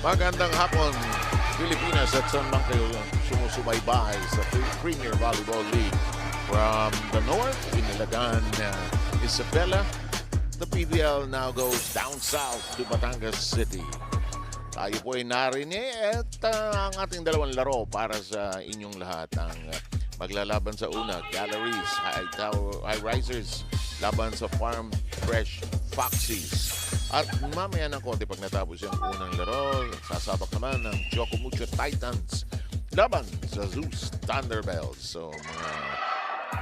Magandang hapon, Pilipinas, at saan lang kayo sumusubaybay sa Premier Volleyball League. From the north, Inilagan, Isabela, the PVL now goes down south to Batangas City. Tayo po ay narinig at ang ating dalawang laro para sa inyong lahat. Ang maglalaban sa una, Galeries Tower Highrisers laban sa Farm Fresh Foxies. At mamaya ng konti pag natapos yung unang laro, sasabak naman ng Chocomucho Titans laban sa Zeus Thunderbells. So mga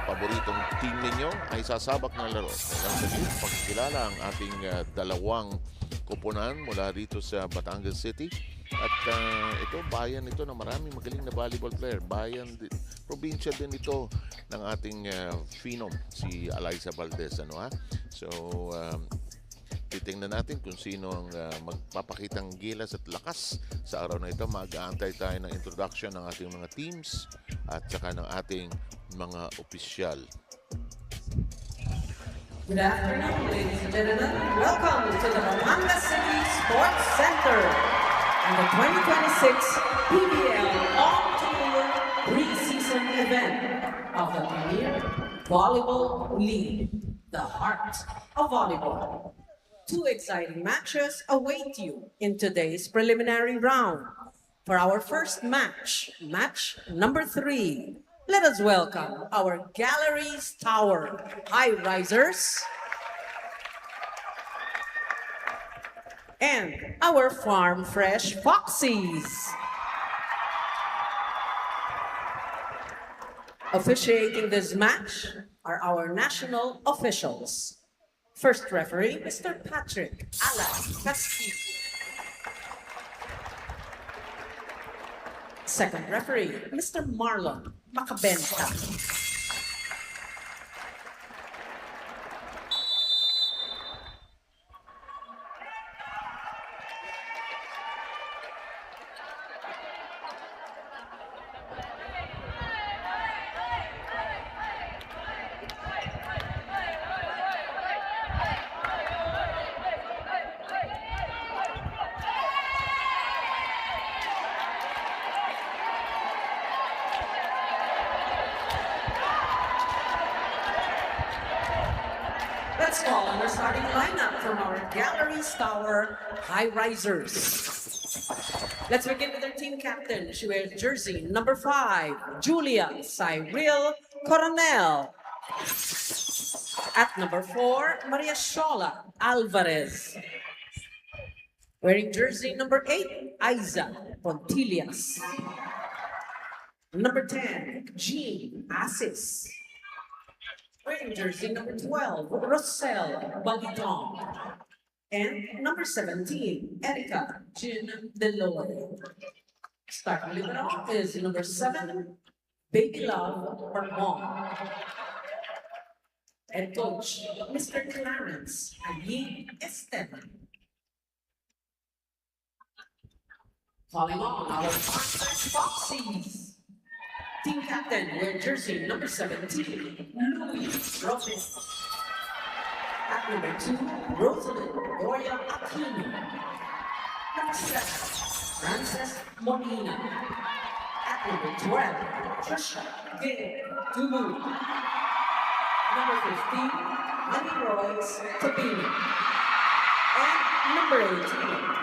paboritong team ninyo ay sasabak ng laro. Hanggang sa dito, pagkilala ang ating dalawang koponan mula dito sa Batangas City. At ito, bayan ito na maraming magaling na volleyball player. Probinsya din ito ng ating phenom, si Eliza Valdez. So, titingnan natin kung sino ang magpapakitang gilas at lakas sa araw na ito. Mag-aantay tayo ng introduction ng ating mga teams at saka ng ating mga opisyal. Good afternoon, ladies and gentlemen. Welcome to the Batangas City Sports Center and the 2026 PVL All-Tour Preseason event of the Premier Volleyball League, the heart of volleyball. Two exciting matches await you in today's preliminary round. For our first match, match number 3, let us welcome our Galeries Tower Highrisers and our Farm Fresh Foxies. Officiating this match are our national officials. First referee, Mr. Patrick Alan Castillo. Second referee, Mr. Marlon Macabenta. Let's call on the starting lineup from our Galeries Tower Highrisers. Let's begin with our team captain. She wears jersey number 5, Julia Cyril Coronel. At number 4, Maria Shola Alvarez. Wearing jersey number 8, Aiza Pontillas. Number 10, Jean Asis. Wearing jersey number 12, Rosel Baliton. And number 17, Erica Jean Deloy. Starting libero is number 7, Baby Love Ormond. And coach, Mr. Clarence Ayin Esteban. Calling on our Farm Foxies. Team captain, wearing jersey number 17, Luis Lopez. At number 2, Rosalind Gloria Aquino. Number 7, Frances Molina. At number 12, Trisha Gay Dubu. Number 15, Honey Royce Tabini. And number 18,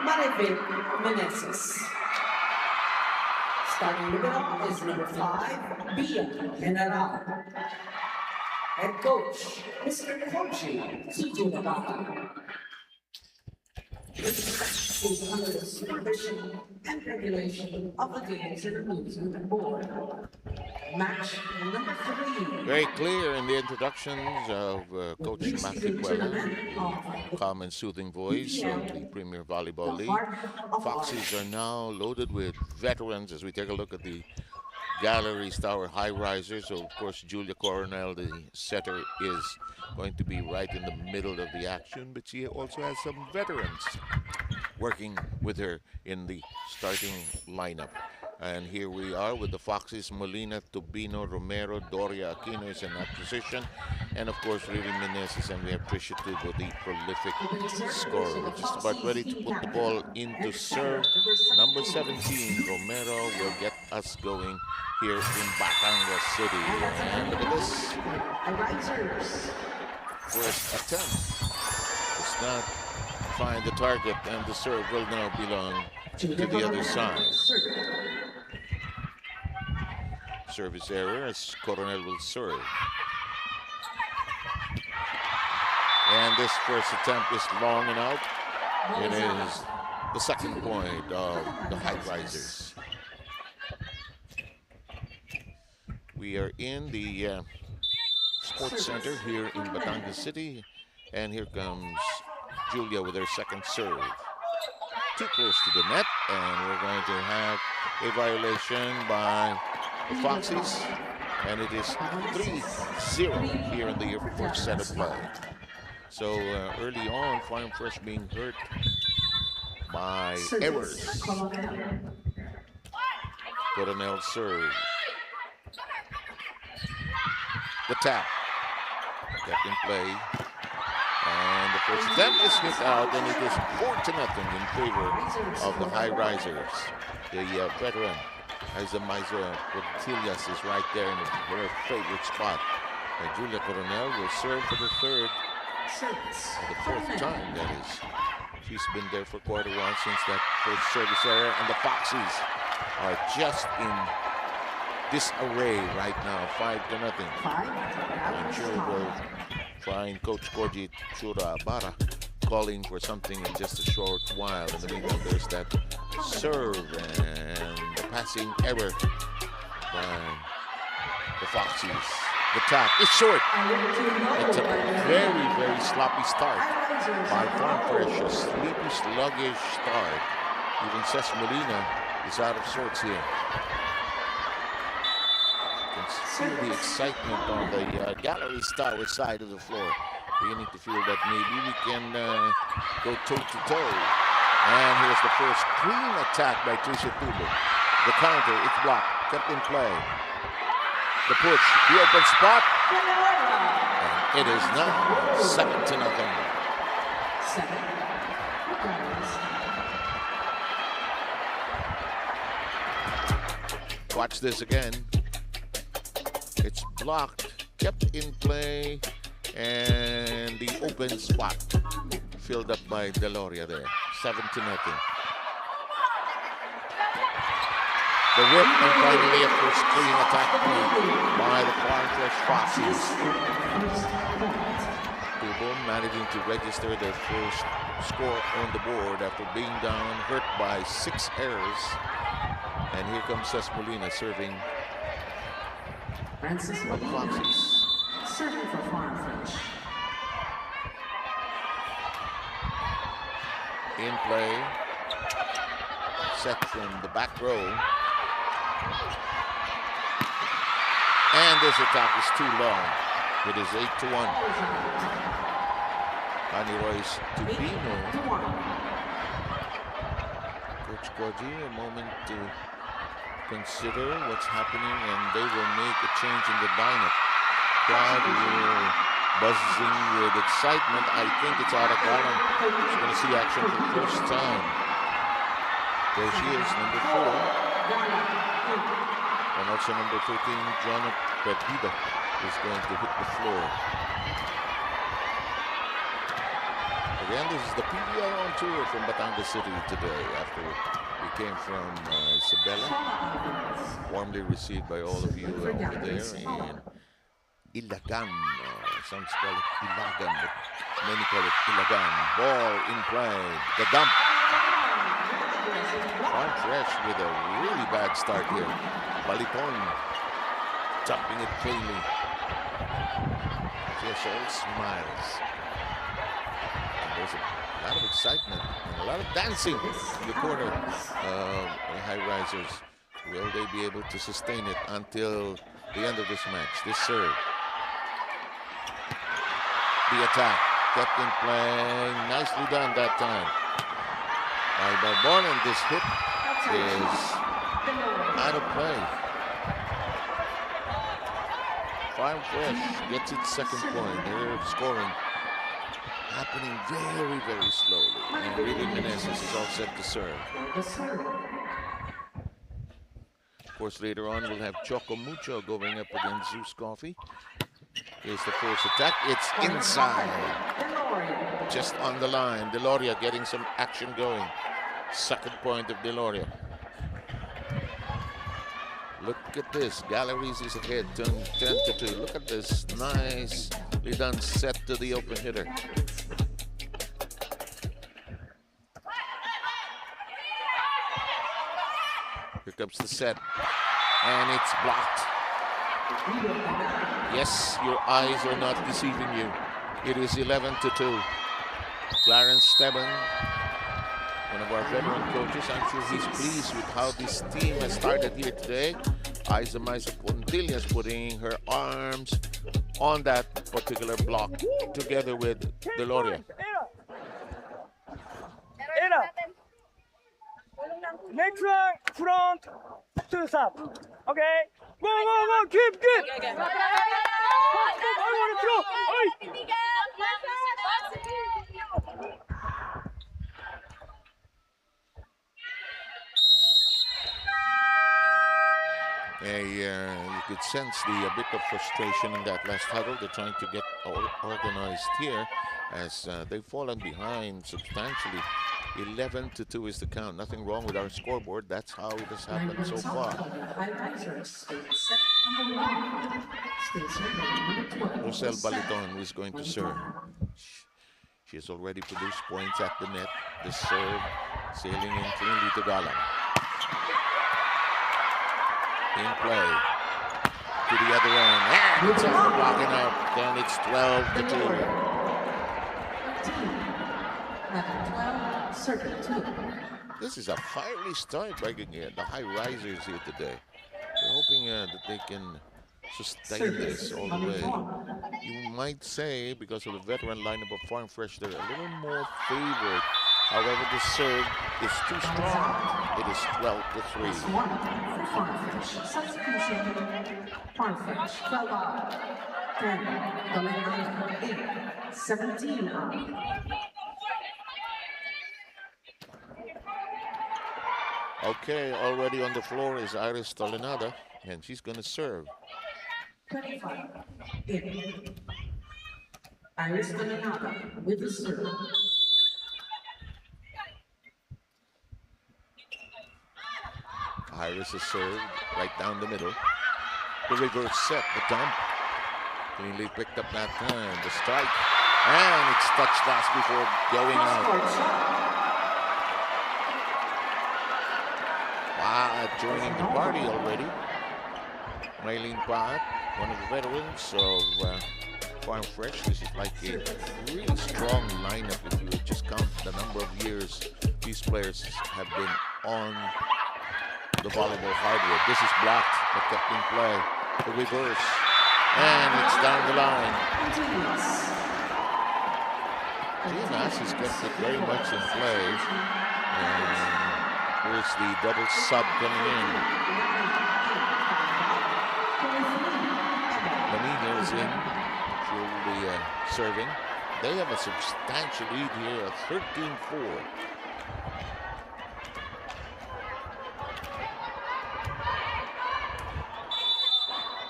Maribel Meneses. Starting libero is number 5, Bia General. Head coach, Mr. Koji Tsujunabata. This is under the supervision and regulation of the Games and Amusement Board. Match number 3. Very clear in the introductions of Coach Matthew Queller, calm and soothing voice of the Premier Volleyball League. Foxes are now loaded with veterans as we take a look at the Galeries Tower Highrisers. So, of course, Julia Coronel, the setter, is going to be right in the middle of the action, but she also has some veterans working with her in the starting lineup. And here we are with the Foxes. Molina, Tubino, Romero, Doria, Aquino is in that position. And of course, Riri Menezes, and we have Trisha Tubo, the prolific scorer. We're just about ready to put the ball into serve. Number 17, Romero, will get us going here in Batangas City. And look at this. First attempt does not find the target, and the serve will now belong to the other side. Service error as Coronel will serve. And this first attempt is long and out. It is the second point of the Highrisers. We are in the Sports Center here in Batangas City. And here comes Julia with her second serve. Too close to the net, and we're going to have a violation by the Foxies, and it is 3-0 here in the first set of play. So early on, Farm Fresh being hurt by errors. Coronel serve. The tap kept in play. And the first attempt is hit out, and it is 4-0 in favor of the Highrisers. The veteran, Isamaisa Portillas, is right there in her favorite spot. And Julia Coronel will serve for the third, for the fourth time, that is. She's been there for quite a while since that first service error, and the Foxies are just in disarray right now, 5-0. I'm sure we'll find Coach Koji Churabara calling for something in just a short while. In the meantime, there's that serve and the passing error by the Foxies. The tap is short. It's a very, very sloppy start by Farm Fresh. A sleepy, sluggish start. Even Cesc Molina is out of sorts here. Feel the excitement on the Galeries Tower side of the floor. Beginning to feel that maybe we can go toe-to-toe. And here's the first clean attack by Trisha Tubo. The counter, it's blocked, kept in play. The push, the open spot. And it is now 7-0. Watch this again. It's blocked, kept in play, and the open spot filled up by Deloria there. 7-0. The whip, and finally a first clean attack point by the Farm Fresh Foxies. Tubo managing to register their first score on the board after being down, hurt by 6 errors. And here comes Cesc Molina serving for the Foxies. Serving for Farm Fresh. In play, set from the back row. And this attack is too long. It is 8-1. Ani Royce to Bino. Coach Koji, a moment to consider what's happening, and they will make a change in the lineup. Crowd buzzing with excitement. I think it's Ara Galang. She's going to see action for the first time. There she is, number 4. And also number 13, Jonah Perdida, is going to hit the floor. Again, this is the PVL on tour from Batangas City today after we came from Isabela. Warmly received by all of you over there in Ilagan. Some call it Ilagan, but many call it Ilagan. Ball in play. The dump. Farm Fresh with a really bad start here. Baliton jumping it cleanly. Just all smiles. And there's a lot of excitement and a lot of dancing in the corner of the Highrisers. Will they be able to sustain it until the end of this match? This serve. The attack kept in play. Nicely done that time by Barbon, and this hit is out of play. Farm Fresh gets its second point. They're scoring. Happening very, very slowly. And really Meneses is all set to serve. Of course, later on we'll have Choco Mucho going up against Zeus Coffee. Here's the first attack. It's inside. Just on the line. Deloria getting some action going. Second point of Deloria. Look at this. Galleries is ahead, 10-2. Look at this. Nicely done set to the open hitter. Here comes the set. And it's blocked. Yes, your eyes are not deceiving you. It is 11-2. Clarence Steban, one of our veteran coaches, I'm sure he's pleased with how this team has started here today. Isa Maisa Puntillas putting her arms on that particular block together with Deloria. Next one, front to sub. Okay. Go, go, go. Keep. I want to throw. You could sense a bit of frustration in that last huddle. They're trying to get organized here as they've fallen behind substantially. 11-2 is the count. Nothing wrong with our scoreboard. That's how it has happened so far. Rosel Baliton is going to serve. She has already produced points at the net. The serve sailing in cleanly to Galang. In play to the other end. And it's off the block and out. Then it's 12-2. This is a fiery start by the Highrisers here today. We're hoping that they can sustain this all the way. You might say, because of the veteran lineup of Farm Fresh, they're a little more favored. However, the serve is too strong. It is 12-3. Farm Fresh, 12 out. 10, Dominant 8, 17 out. Okay, already on the floor is Iris Tolenada, and she's going to serve. 25, 8. Iris Tolenada with the serve. Iris is served right down the middle. The reverse set, the dump. Cleanly picked up that time. The strike. And it's touched fast before going out. Wow, joining the party already. Maylene Paat, one of the veterans of Farm Fresh. This is like a really strong lineup if you just count the number of years these players have been on the volleyball hardwood. This is blocked, but kept in play. The reverse. And it's down the line. Ginas has kept it very much in play. And here's the double sub coming in. Lamina is in. She'll be serving. They have a substantial lead here of 13-4.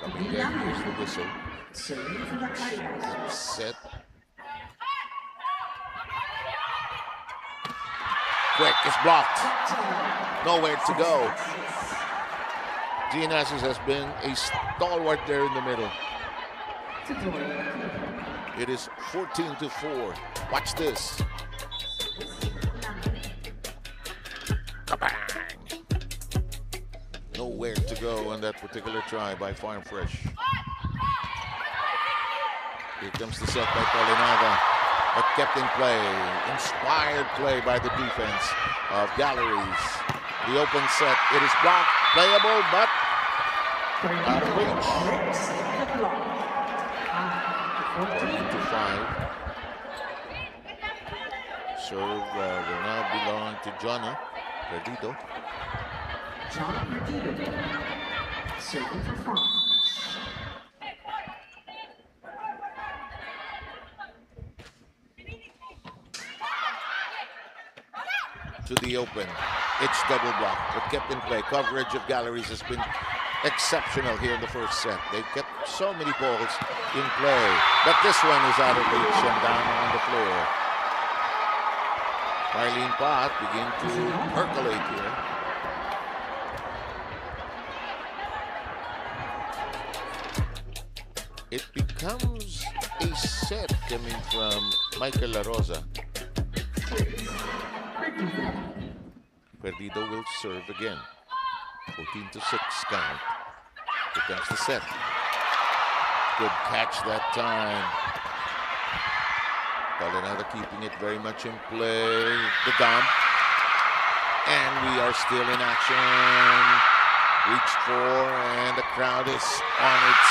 Coming in, here's the whistle. Set. Quick, it's blocked. Nowhere to go. Ginas has been a stalwart there in the middle. It is 14-4. Watch this. Kabang! Nowhere to go on that particular try by Farm Fresh. Here comes the set by Tolenada, but kept in play. Inspired play by the defense of Galleries. The open set, it is blocked, playable, but out of reach. 14-5. Serve will now belong to Johnny Perdido. John Perdido, serving for Farm Fresh. To the open. It's double block, but kept in play. Coverage of Galleries has been exceptional here in the first set. They've kept so many balls in play, but this one is out of reach and down on the floor. Marlene Pot begin to percolate here. It becomes a set coming from Michael La Rosa. Perdido will serve again. 14-6 count. Here comes the set. Good catch that time. Tolenada keeping it very much in play. The dump. And we are still in action. Reached for, and the crowd is on its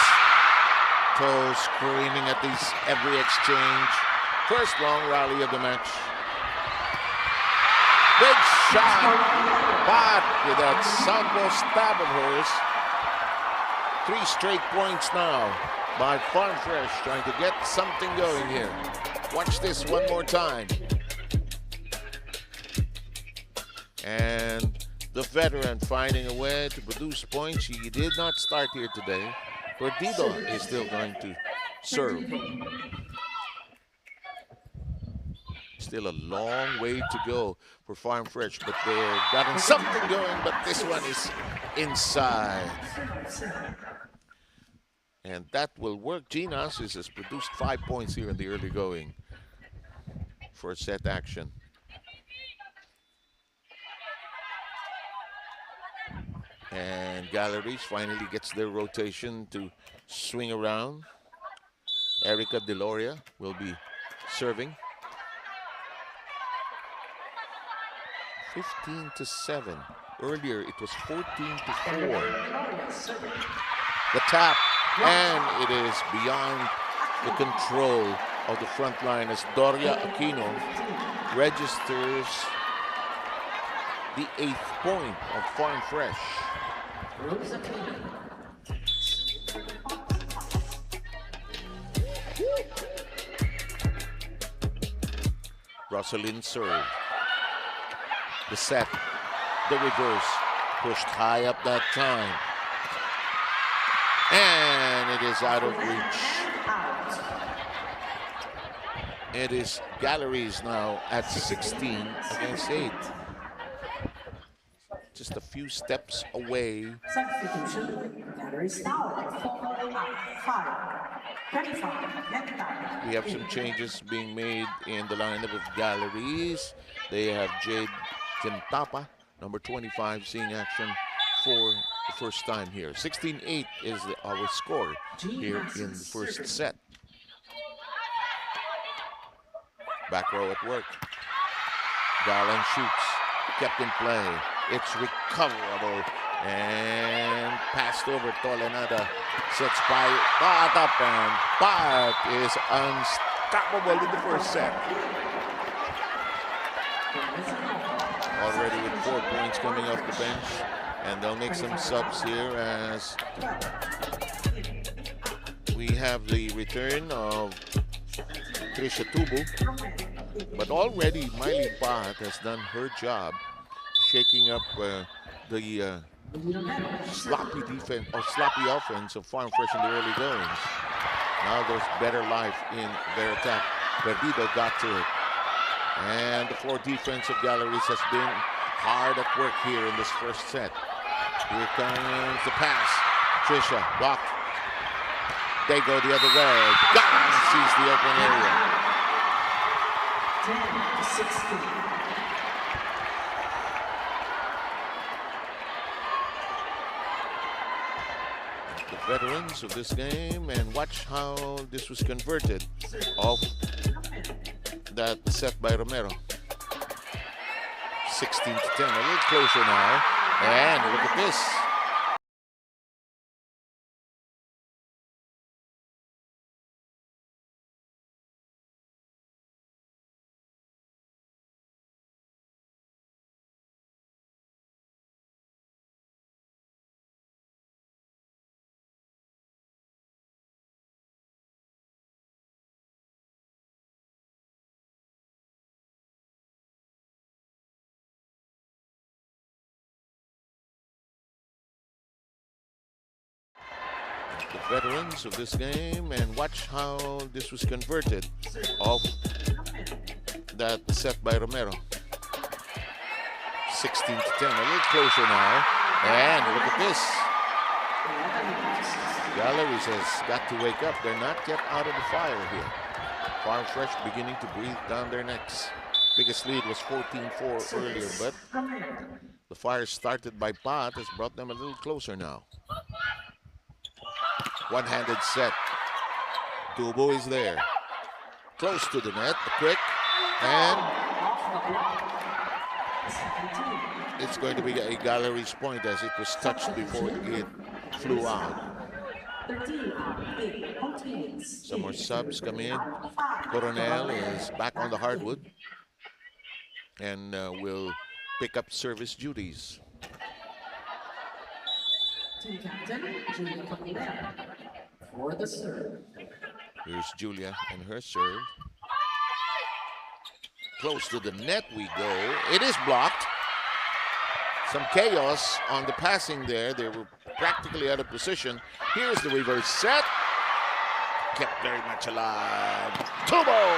toes, screaming at every exchange. First long rally of the match. Big shot, but with that southpaw stab of hers. 3 straight points now by Farm Fresh, trying to get something going here. Watch this one more time. And the veteran finding a way to produce points. He did not start here today. Perdido is still going to serve. Still a long way to go for Farm Fresh, but they're gotten something going, but this one is inside. And that will work. Gene Assis has produced 5 points here in the early going for set action. And Galleries finally gets their rotation to swing around. Erica Deloria will be serving. 15-7. Earlier it was 14-4. The tap, and it is beyond the control of the front line as Doria Aquino registers the 8th point of Farm Fresh. Rosalind serve. The set, the reverse, pushed high up that time. And it is out of reach. It is Galleries now at 16 against 8. Just a few steps away. Substitution, Galeries Tower, 5. We have some changes being made in the lineup of Galleries. They have Jade Gentapa, number 25, seeing action for the first time here. 16-8 is our score here in the first set. Back row at work. Garland shoots, kept in play. It's recoverable and passed over. Tolenada sets by Pat up, and Pat is unstoppable in the first set. Already with 4 points coming off the bench, and they'll make some subs here as we have the return of Trisha Tubu, but already Miley Pat has done her job shaking up the sloppy defense or sloppy offense of Farm Fresh in the early goings. Now there's better life in their attack. Perdido got to it. And the floor defense of Galleries has been hard at work here in this first set. Here comes the pass. Trisha blocked. They go the other way. Gone sees the open area. 10-16. The veterans of this game, and watch how this was converted off that set by Romero. 16-10, a little closer now. And look at this. the veterans of this game, and watch how this was converted off that set by Romero. 16 to 10, a little closer now. And look at this. Galeries has got to wake up. They're not yet out of the fire here. Farm Fresh beginning to breathe down their necks. Biggest lead was 14-4 earlier, but the fire started by Pat has brought them a little closer now. One-handed set. Tubo is there. Close to the net, quick, and it's going to be a Galeries point as it was touched before it flew out. Some more subs come in. Coronel is back on the hardwood and will pick up service duties. Team captain, Julia Cabrera, for the serve. Here's Julia and her serve. Close to the net we go. It is blocked. Some chaos on the passing there. They were practically out of position. Here's the reverse set. Kept very much alive. Tubo!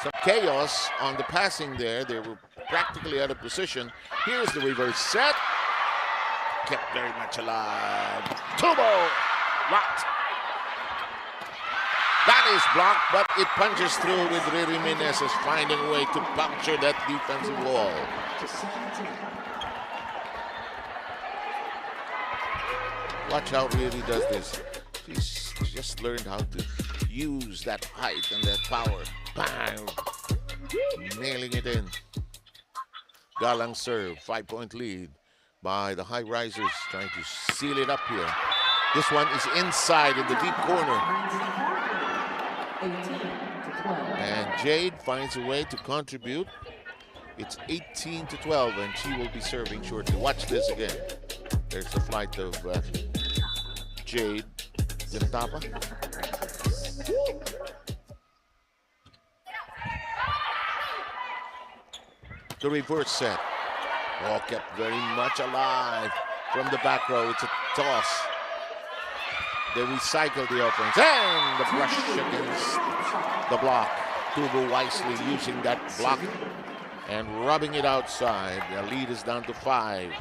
Some chaos on the passing there. They were practically out of position. Here's the reverse set. Kept very much alive. Tubo! Blocked. That is blocked, but it punches through with Riri Meneses finding a way to puncture that defensive wall. Watch how Riri does this. She's just learned how to use that height and that power. Bang! Nailing it in. Galang serve, 5-point lead by the Highrisers, trying to seal it up here. This one is inside in the deep corner. And Jade finds a way to contribute. It's 18 to 12, and she will be serving shortly. Watch this again. There's the flight of Jade Zentapa. The reverse set. Ball kept very much alive from the back row. It's a toss. They recycle the offense. And the brush against the block. Tubo wisely using that block and rubbing it outside. The lead is down to 5.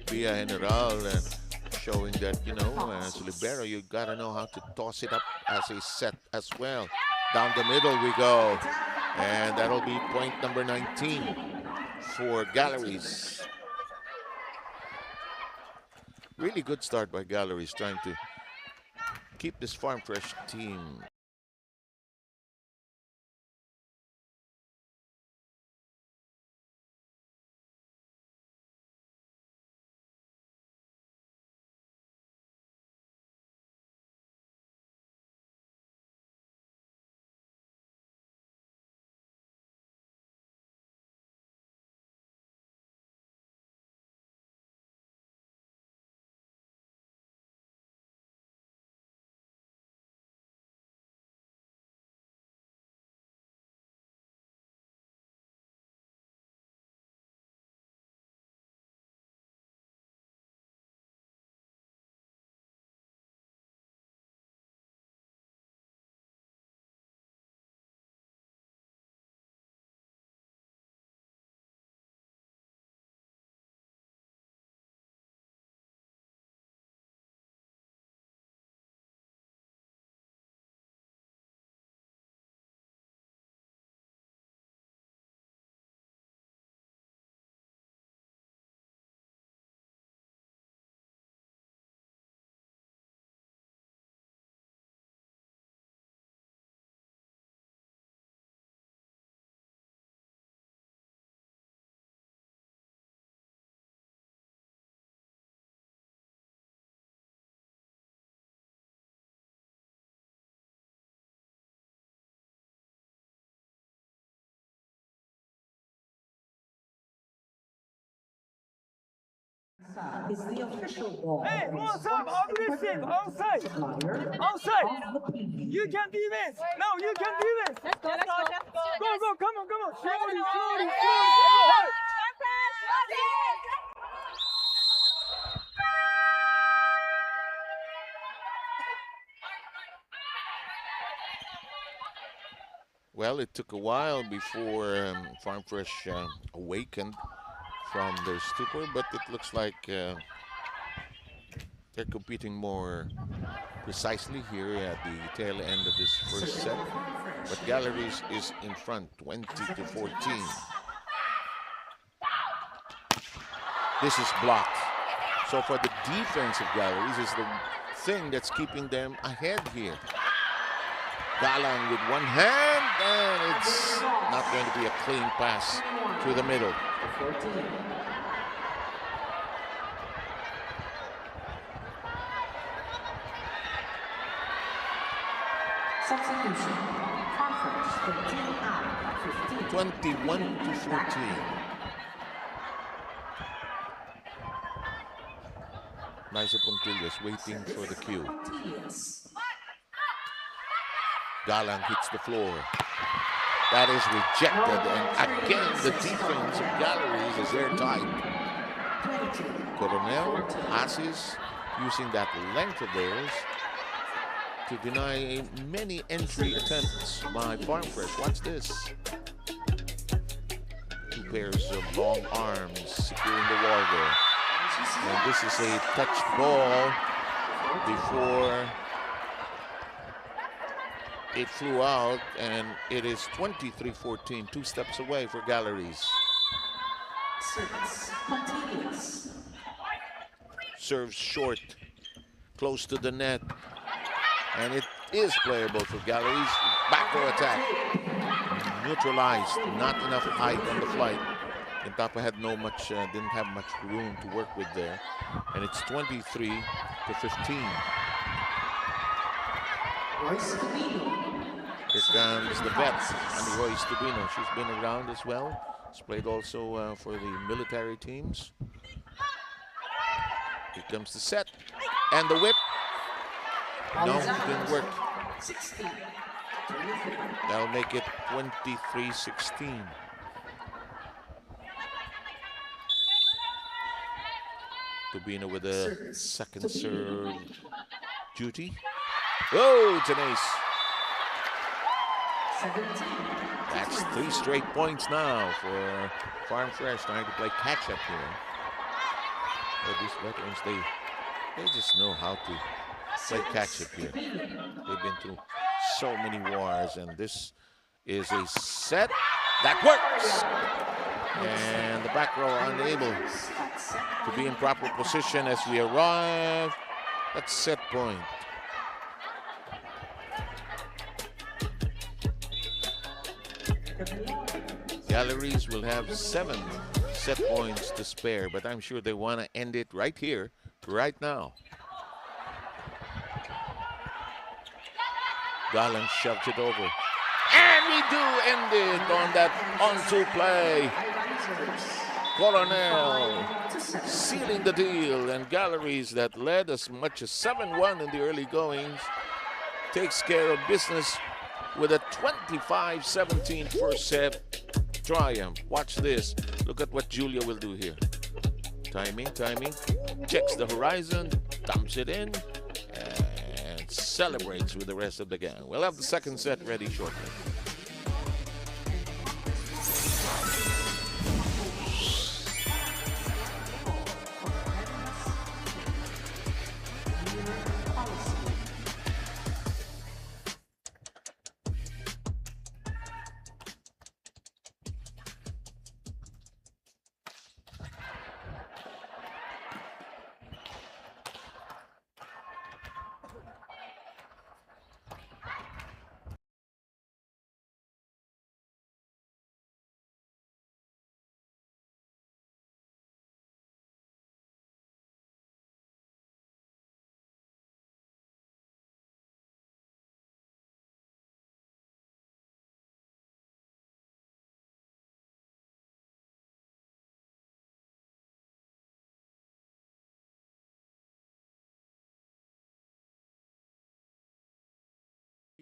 Via General showing that, you know, as libero, you gotta know how to toss it up as a set as well. Down the middle we go. And that'll be point number 19 for Galeries. Really good start by Galeries, trying to keep this Farm Fresh team is the official ball. Hey, what's up? Aggressive. Outside. Supplier Outside. of the PVL. You can defense. No, you can defense. Let's go. Go. Come on. Slowly. Well, it took a while before Farm Fresh awakened from their stupor, but it looks like they're competing more precisely here at the tail end of this first set. But Galeries is in front, 20-14. This is blocked. So for the defense of Galeries is the thing that's keeping them ahead here. Galang with one hand, and it's not going to be a clean pass to the middle. Substitution. Farm Fresh, 13 out, 15. 21-14. Nice Pontillas waiting for the cue. Galang hits the floor. That is rejected, and again the defense of Galeries is airtight. Coronel passes using that length of theirs to deny many entry attempts by Farm Fresh. Watch this. Two pairs of long arms securing the wall there. And this is a touch ball before it flew out, and it is 23-14, 2 steps away for Galeries. Serves short, close to the net, and it is playable for Galeries. Backdoor attack, neutralized, not enough height on the flight. Intapa had didn't have much room to work with there, and it's 23-15. Here comes the vet, and Roy Stubino. She's been around as well. She's played also for the military teams. Here comes the set, and the whip. No, it didn't work. That'll make it 23-16. Tubino with a second serve duty. Oh, it's an ace. That's 3 straight points now for Farm Fresh, trying to play catch up here. But these veterans, they just know how to play catch up here. They've been through so many wars, and this is a set that works. And the back row unable to be in proper position as we arrive at set point. Galeries will have 7 set points to spare, but I'm sure they want to end it right here, right now. Galang shoves it over. And we do end it on that on-2 play. Coronel sealing the deal, and Galeries that led as much as 7-1 in the early goings takes care of business with a 25-17 first set triumph. Watch this. Look at what Julia will do here. Timing. Checks the horizon, dumps it in, and celebrates with the rest of the gang. We'll have the second set ready shortly.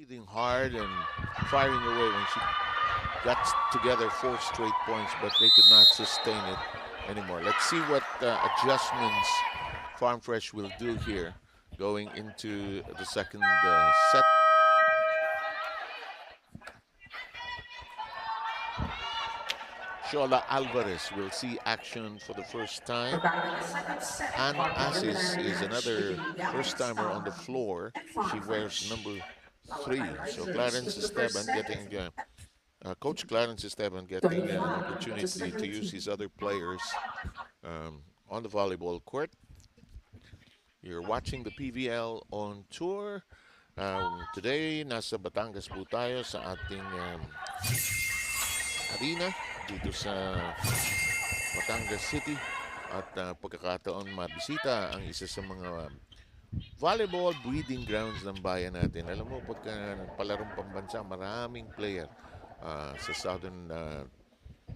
breathing hard and firing away when she got together 4 straight points, but they could not sustain it anymore. Let's see what adjustments Farm Fresh will do here going into the second set. Shola Alvarez will see action for the first time. Ann Assis is another first-timer on the floor. She wears number 3. So Clarence Esteban getting, Coach Clarence Esteban getting an opportunity to use his other players on the volleyball court. You're watching the PVL on tour. Today, nasa Batangas po tayo sa ating arena dito sa Batangas City at pagkakataon mabisita ang isa sa mga volleyball breeding grounds ng bayan natin. Alam mo, pagka palarong pambansa, maraming player sa Southern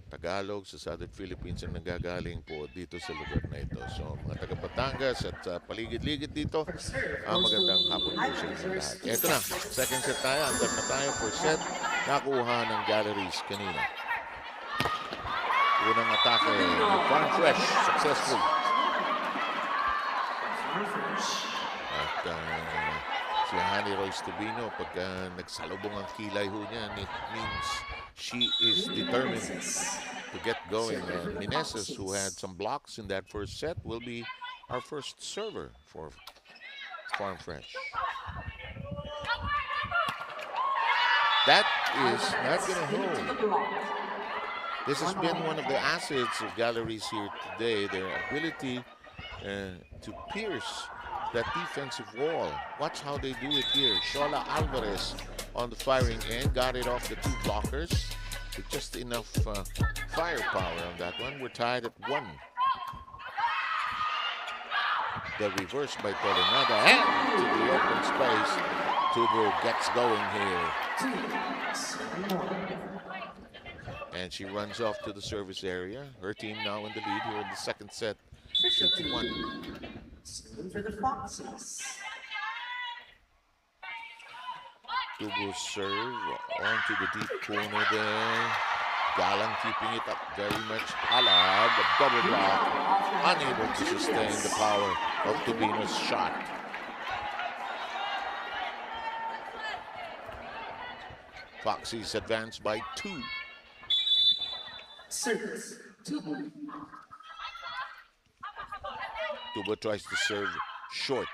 Tagalog, sa Southern Philippines ang nagagaling po dito sa lugar na ito. So, mga taga Batangas at paligid-ligid dito, magandang hapon po sa inyo lahat. Ito na, second set tayo. Andar na tayo, first set. Nakuha ng Galleries kanina. Unang atake ng Farm Fresh, successful. At si Hani Royce Tubino, pagka nagsalubong ang kilay ho niya, it means she is determined to get going. And Meneses, who had some blocks in that first set, will be our first server for Farm Fresh. That is not going to hold. This has been one of the assets of Galleries here today, their ability to pierce that defensive wall. Watch how they do it here. Shola Alvarez on the firing end, got it off the 2 blockers with just enough firepower on that one. We're tied at 1. The reverse by Tolenada and to the open space. Tubo gets going here. And she runs off to the service area. Her team now in the lead here in the second set. 2-1. For the Foxies. Tubo serve onto the deep corner there. Galang keeping it up very much. Alab, the double block. Unable to sustain the power of Tubino's shot. Foxies advance by 2. Service. Tubo. Tubo tries to serve short.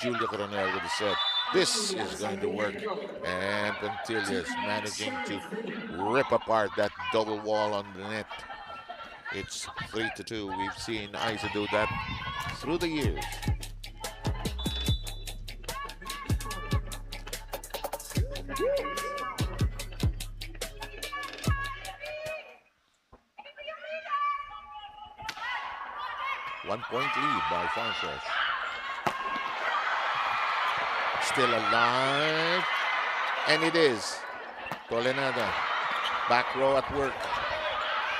Julia Coronel with the set. This is going to work. And Pantillas managing to rip apart that double wall on the net. It's 3-2. We've seen Isa do that through the years. One-point lead by Farm Fresh. Still alive. And it is. Tolenada. Back row at work.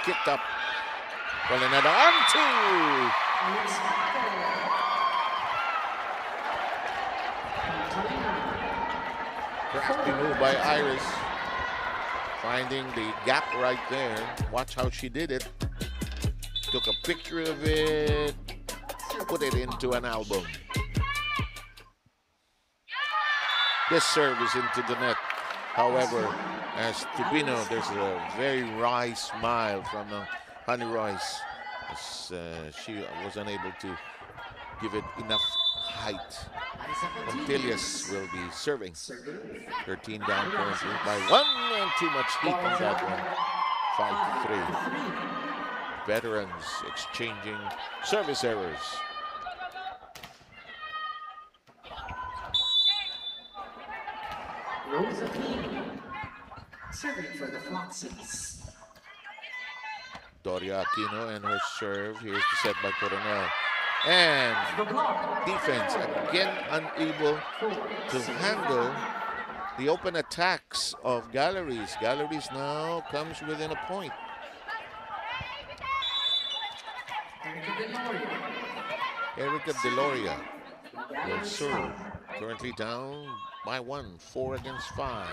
Kicked up. Tolenada on 2. Crafty move by Iris. Finding the gap right there. Watch how she did it. Took a picture of it, put it into an album. This serve is into the net. However, as Tubino, there's a very wry smile from Honey Royce as she was unable to give it enough height. Pompilius will be serving. 13 down currently by 1 and too much heat on that one. 5-3. Veterans exchanging service errors. Serving for the Foxies. Doria Aquino and her serve. Here's the set by Coronel. And defense again unable to handle the open attacks of Galleries. Galleries now comes within a point. Erica Deloria will serve. Currently down by 1, 4 against 5.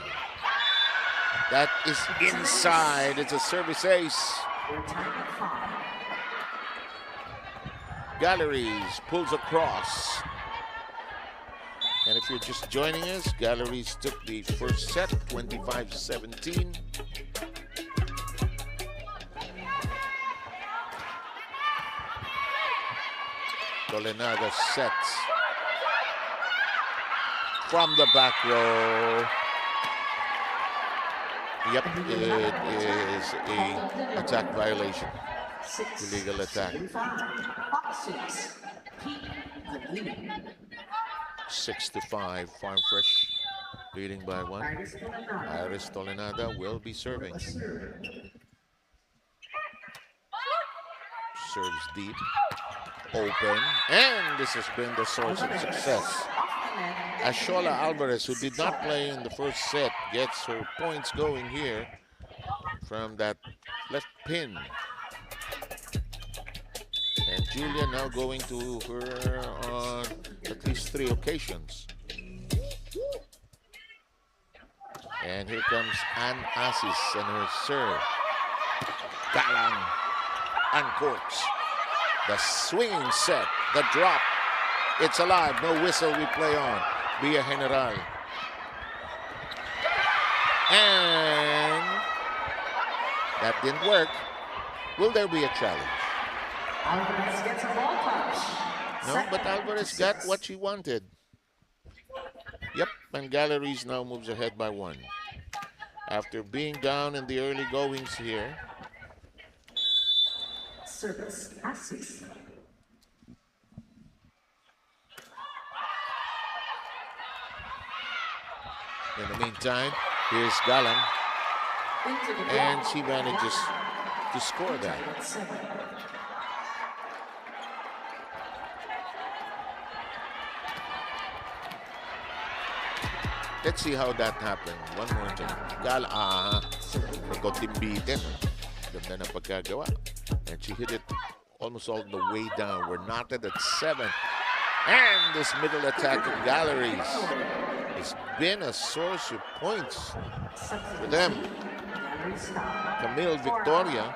That is inside. It's a service ace. Galleries pulls across. And if you're just joining us, Galleries took the first set, 25-17. Tolenada sets from the back row. Yep, it is a attack violation. Illegal attack. 6-5, Farm Fresh leading by 1. Iris Tolenada will be serving. Serves deep, open, and this has been the source of success. Ashola Alvarez, who did not play in the first set, gets her points going here from that left pin. And Julia now going to her on at least 3 occasions. And here comes Ann Assis and her serve. Galang uncorks. The swinging set, the drop. It's alive, no whistle, we play on. Via General. And that didn't work. Will there be a challenge? Alvarez gets a ball touch. No, but Alvarez got what she wanted. Yep, and Galleries now moves ahead by 1. After being down in the early goings here. Service assist. In the meantime, here's Galang. And she manages to score that. Let's see how that happened. One more time. Konting bitin. Ganda na pagkagawa. And she hit it almost all the way down. We're knotted at 7. And this middle attack of Galleries has been a source of points for them. Camille Victoria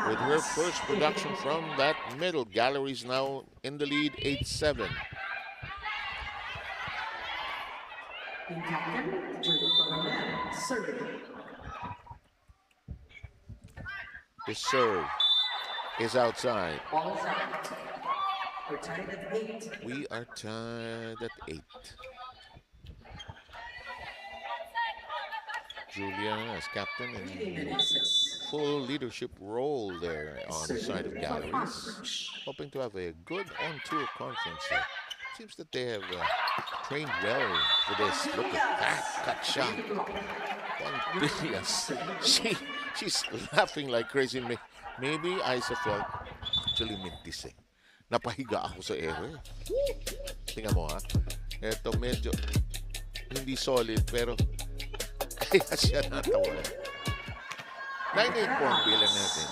with her first production from that middle. Galleries now in the lead, 8-7. The serve is outside. We are tied at 8. Julia as captain in full leadership role there on the side of Galleries. Hoping to have a good on-tour conference here. Seems that they have trained well for this. Look at that cut shot. She's laughing like crazy. Maybe Isa felt actually mintis eh. Napahiga ako sa ere. Tingnan mo ha. Ito medyo hindi solid pero kaya siya natawa. 9-8 po ang bilang natin.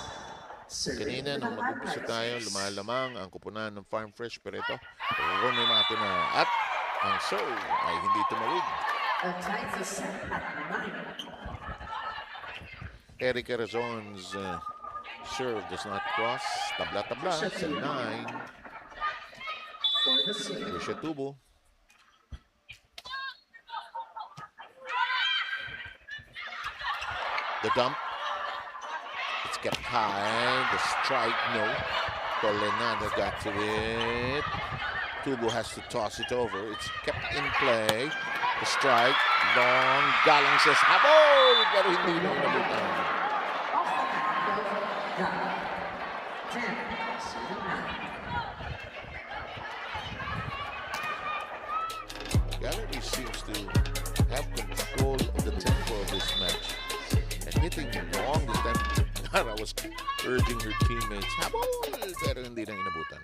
Kanina nung mag-umpisa tayo, lumalamang ang kupunan ng Farm Fresh, pero ito, may mati na. At ang serve ay hindi tumawid. Eric Razon's serve does not cross. Tabla-tabla sa 9. Hindi siya tubo. The dump. It's kept high. The strike, no. Tolenada got to it. Tubo has to toss it over. It's kept in play. The strike, long. Galang says, habol! Pero hindi na nabutan. Gallery seems to have control of the tempo of this match. And hitting long this time, Nara was urging her teammates, habol! Pero hindi na inabutan.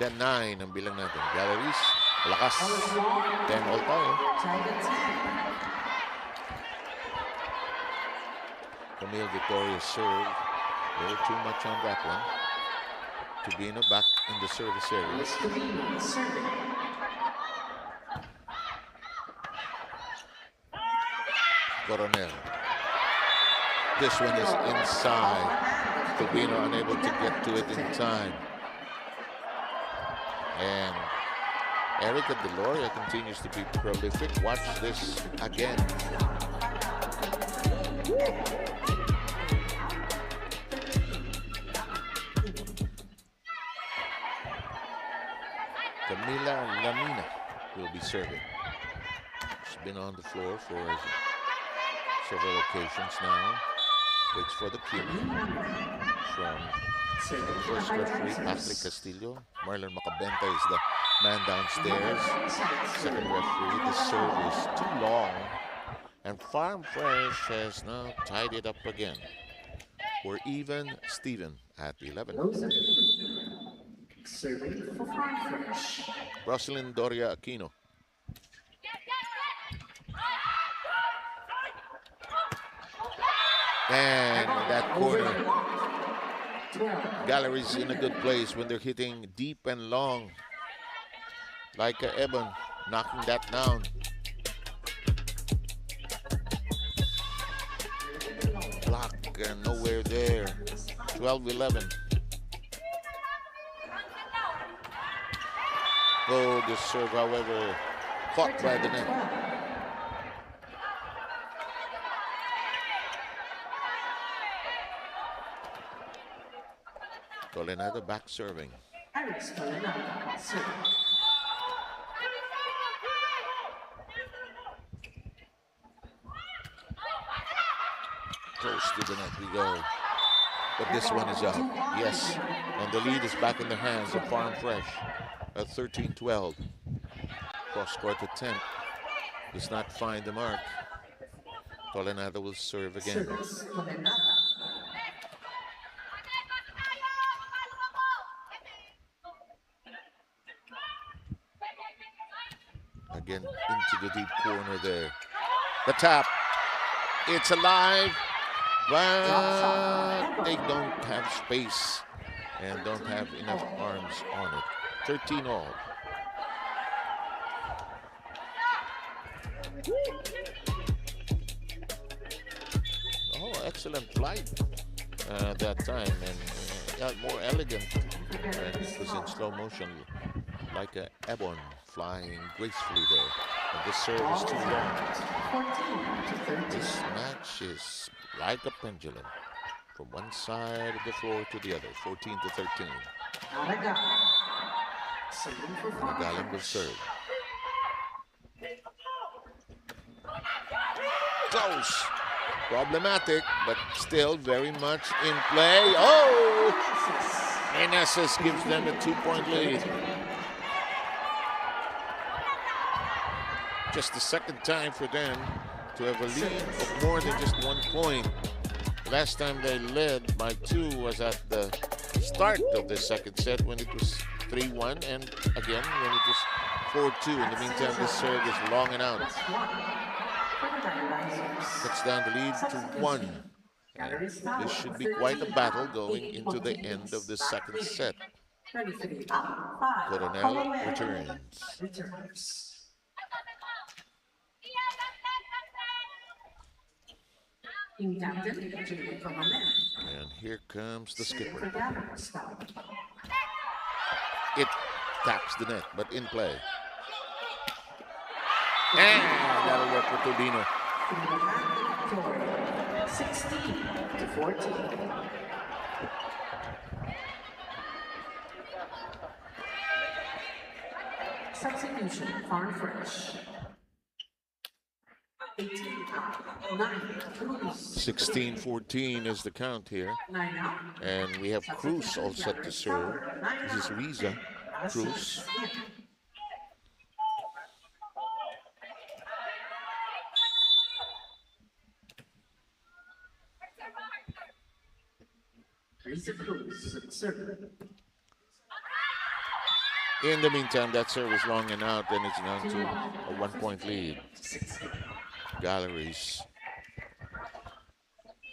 10-9 ang bilang natin. Galleries, lakas. 10 all tayo. Camille Victoria's serve. A little too much on that one. Tubino back in the service area. Coronel. This one is inside. Tubino unable to get to it in time. And Erica Deloria continues to be prolific. Watch this again. Camila Lamina will be serving. She's been on the floor for several occasions now. Waits for the cue from first referee Patrick Castillo. Marlon Macabenta is the man downstairs. Second referee, the serve is too long. And Farm Fresh has now tied it up again. We're even Steven at 11. Serving for Farm Fresh. Rosalyn Doria Aquino. And that corner. Galleries in a good place when they're hitting deep and long. Like Ebon knocking that down. Block and nowhere there. 12-11. Oh, the serve, however, caught by the net. Tolenada back serving. Close to the net we go. But this one is out. Yes. And the lead is back in the hands of Farm Fresh at 13-12. Cross court attempt does not find the mark. Tolenada will serve again. Again into the deep corner there. The tap. It's alive, but they don't have space and don't have enough arms on it. 13 all. Oh, excellent flight that time, and more elegant. And it was in slow motion, like a Ebon flying gracefully there. And the serve is too long. This match is like a pendulum, from one side of the floor to the other. 14-13. Magalang will serve. Close. Problematic, but still very much in play. Oh! Meneses gives them a 2-point lead. Just the second time for them to have a lead of more than just 1 point. Last time they led by 2 was at the start of the second set when it was 3-1, and again when it was 4-2. In the meantime, the serve is long and out. Cuts down the lead to 1. And this should be quite a battle going into the end of the second set. Coronel returns. And here comes the skipper. It taps the net, but in play. And that'll work for Tubino. 16-14. Substitution, Farm Fresh. 16-14 is the count here. And we have Cruz all set to serve. This is Riza Cruz. In the meantime, that serve is long and out, and it's down to a 1-point lead. Galleries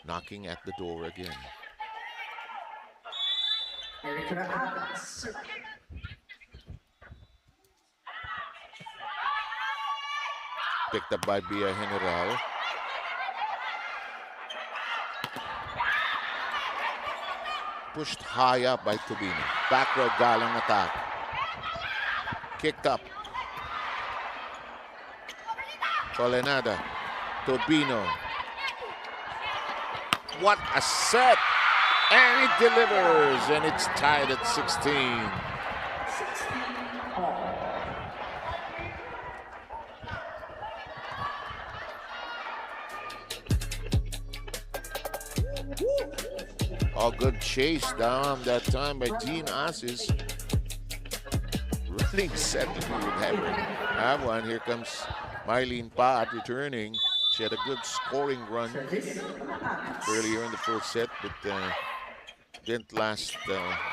knocking at the door again. Picked up by Bia General. Pushed high up by Tubino. Back row Galang attack. Kicked up. Colenada. Tubino. What a set! And it delivers, and it's tied at 16. A good chase down that time by Jean Assis. Running set if we would have one. Here comes Mylene Pat returning. She had a good scoring run earlier in the first set, but didn't last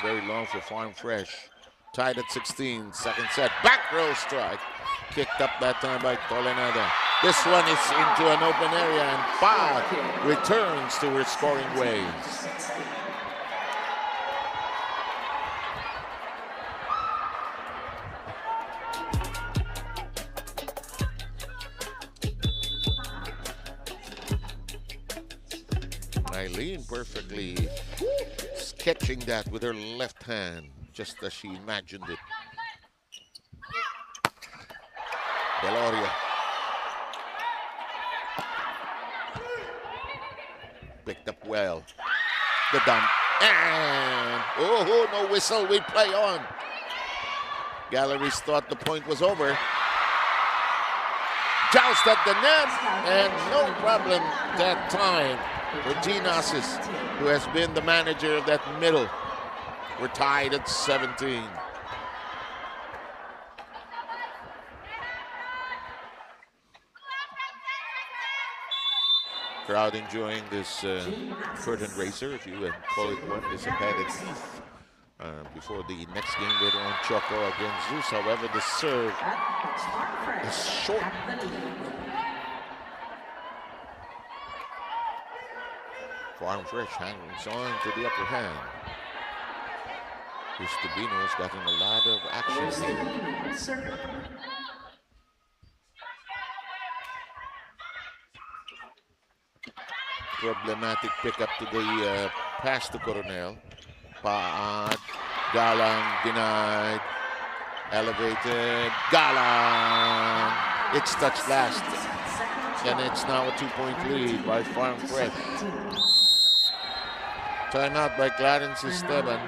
very long for Farm Fresh. Tied at 16, second set. Back row strike. Kicked up that time by Tolenada. This one is into an open area, and Pat returns to her scoring ways. Eileen perfectly sketching that with her left hand, just as she imagined it. Deloria. Picked up well. The dump. And oh, no whistle. We play on. Galleries thought the point was over. Joust at the net. And no problem that time for Jean Assis, who has been the manager of that middle. We're tied at 17. Crowd enjoying this curtain raiser, if you call it one, this aperitif. Before the next game later on, Choco against Zeus. However, the serve is short. Farm Fresh hangs on to the upper hand. Tubino's gotten a lot of action here. Problematic pickup to the pass to Coronel. Paad, Galang denied, elevated, Galang. It's touched last, and it's now a 2-point lead by Farm Fresh. Timeout by Clarence Esteban.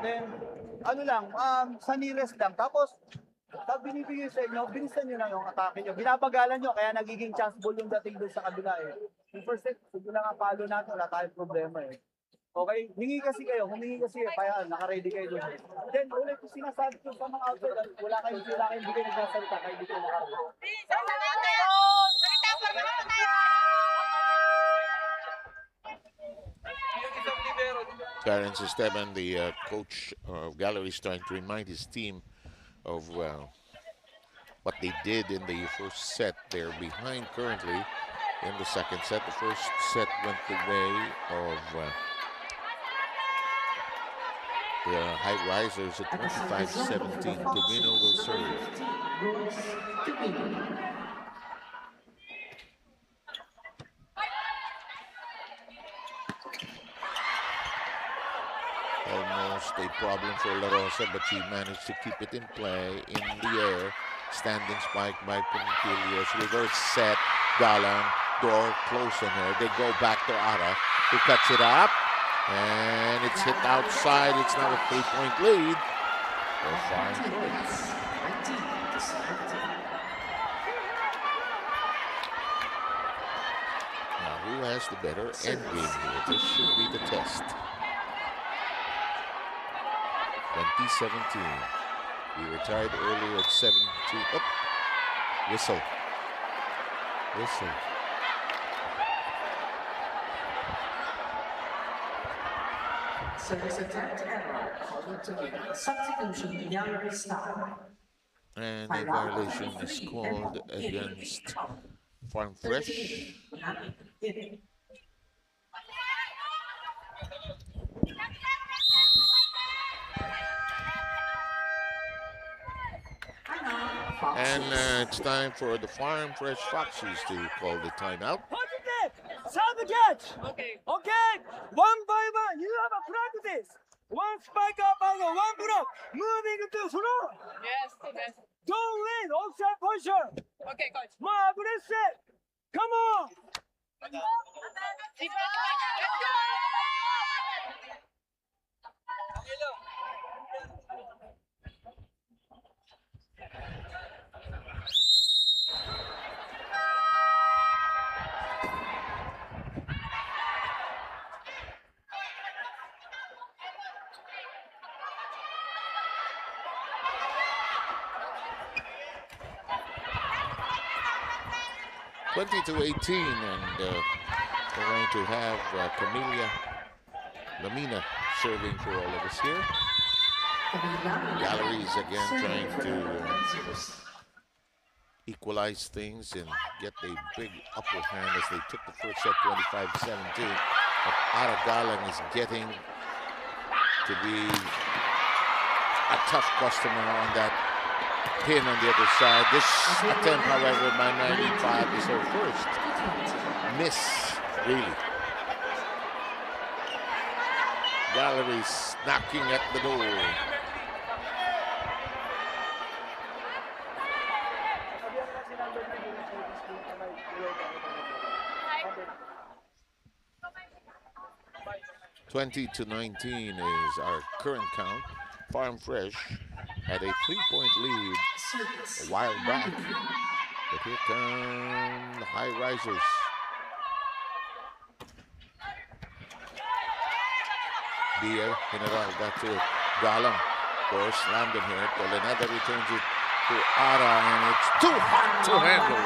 Then, ano lang, sa nearest lang. Tapos, pag binibigay sa inyo, bilisan nyo lang yung atake nyo. Binabagalan nyo, kaya nagiging chance ball yung dating doon sa kabila eh. Yung first set, sige lang ang palo natin, wala tayong problema eh. Okay, humingi kasi kayo, kaya naka-ready kayo doon. Then, ulit yung sinasabi ko sa mga outside, wala kayong bigay nagsasalita, kaya hindi kayo naka-ready. Clarence Esteban, the coach of Galeries, trying to remind his team of what they did in the first set. They're behind currently in the second set. The first set went the way of the Highrisers at 25-17. Tubino will serve. Almost a problem for La Rosa, but she managed to keep it in play in the air. Standing spike by Puntilios. Reverse set. Galang. Door close on her. They go back to Ara, who cuts it up. And it's hit outside. It's now a 3-point lead for Farm Fresh. Now, who has the better end game here? This should be the test. 2017. We retired earlier at 17. Oh, whistle. Whistle. Service attempt error. Substitution Galeries Tower. And a violation is called against Farm Fresh. And it's time for the Farm Fresh Foxies to call the timeout. Positive! Serve catch! Okay. Okay? One by one, you have a practice. One spike up and one block. Moving to floor. Yes, yes. Don't win offside position. Okay, coach. More aggressive. Come on. Let's go! 20-18, and we're going to have Camelia Lamina serving for all of us here. Galleries again trying to equalize things and get a big upper hand as they took the first set 25-17. But Ara Galang is getting to be a tough customer on that pin on the other side. This attempt, however, by 95 is her first miss, really. Galleries knocking at the door. (20-19) is our current count. Farm Fresh had a 3-point lead a while back. But here come the Highrisers. Deer, General got to it. Galang, course, slammed in here. Tolenada returns it to Ara, and it's too hot to handle.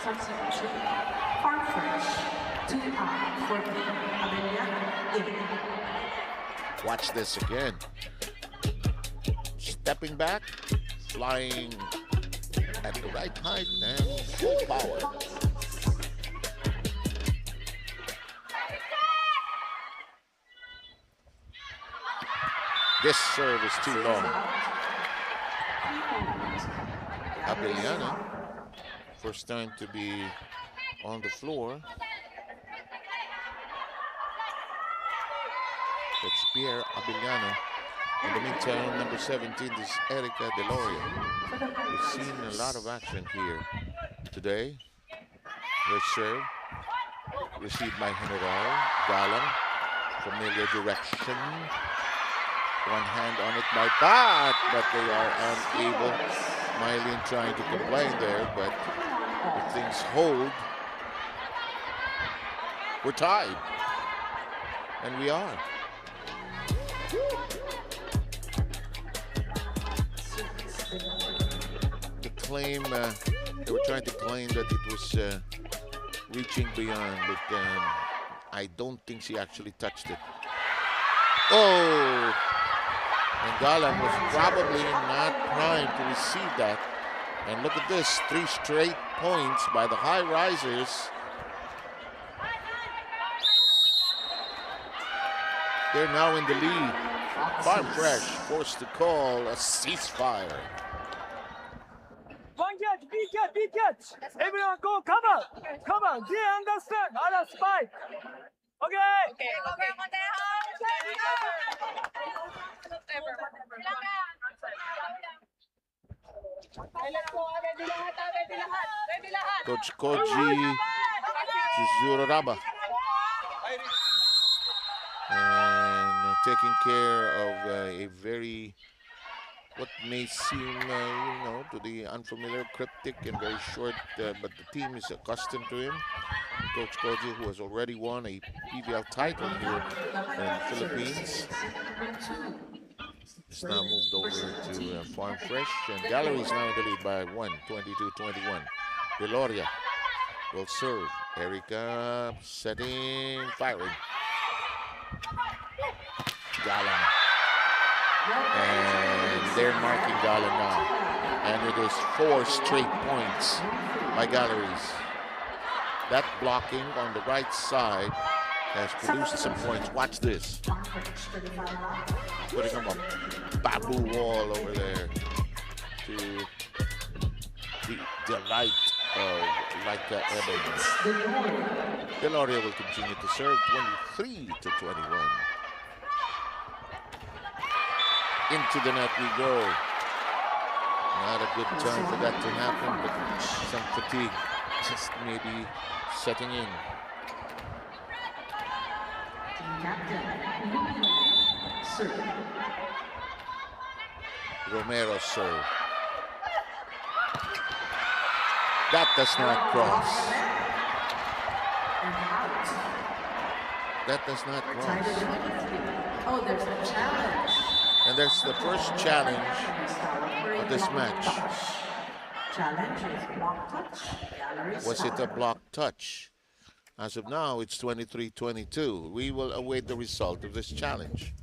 Substitution, Farm Fresh, 2 out for Amelia. Watch this again. Stepping back, flying at the right height and full power. This serve is too long. Abeliana, first time to be on the floor. That's Pierre Abeliana. In the meantime, number 17 is Erica Deloria. We've seen a lot of action here today. Her serve, received by General Galang. Familiar direction. One hand on it by Pat, but they are unable. Mylene trying to complain there, but if things hold, we're tied. And we are. The claim, they were trying to claim that it was reaching beyond, but I don't think she actually touched it. Oh! And Galang was probably not primed to receive that. And look at this, 3 straight points by the Highrisers. They're now in the lead. Farm Fresh forced to call a ceasefire. One catch, big catch, big catch. Everyone go, come on. Come on, they understand. Other spike. Okay. Okay. Coach Koji Chizuraraba. And taking care of a very, what may seem, to the unfamiliar, cryptic and very short, but the team is accustomed to him. Coach Koji, who has already won a PVL title here in the Philippines, is now moved over to Farm Fresh, and Galleries now in the lead by 1, 22-21. Deloria will serve. Erica setting, firing. Galang. And they're marking Galang now. And it is 4 straight points by Galleries. That blocking on the right side has produced some points. Watch this. Putting up a bamboo wall over there to the delight of Laika Evans. Deloria will continue to serve 23-21. Into the net we go. Not a good time for that to happen, but some fatigue just maybe setting in. Romero serve. That does not cross. That does not cross. Oh, there's a challenge. And there's the first challenge of this match. Challenge is block touch. Was it a block touch? As of now, it's 23-22. We will await the result of this challenge.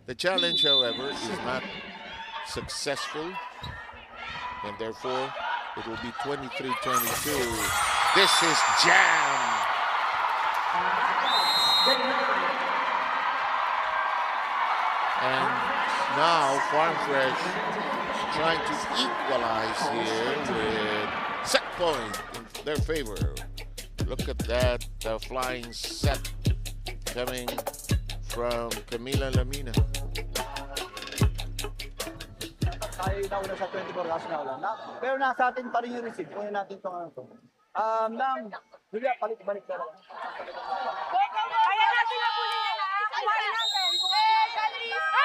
The challenge, however, is not successful, and therefore it will be 23-22. This is jam. And now Farm Fresh trying to equalize here with set point in their favor. Look at that flying set coming from Camila Lamina. Tayo nauna sa 24 hours na ulan. Pero nasa atin pa rin yung receipt. Kunin natin itong ano to. Julia, balik na lang. Kaya natin na kunin yan, ha? Kumain natin. Galeries!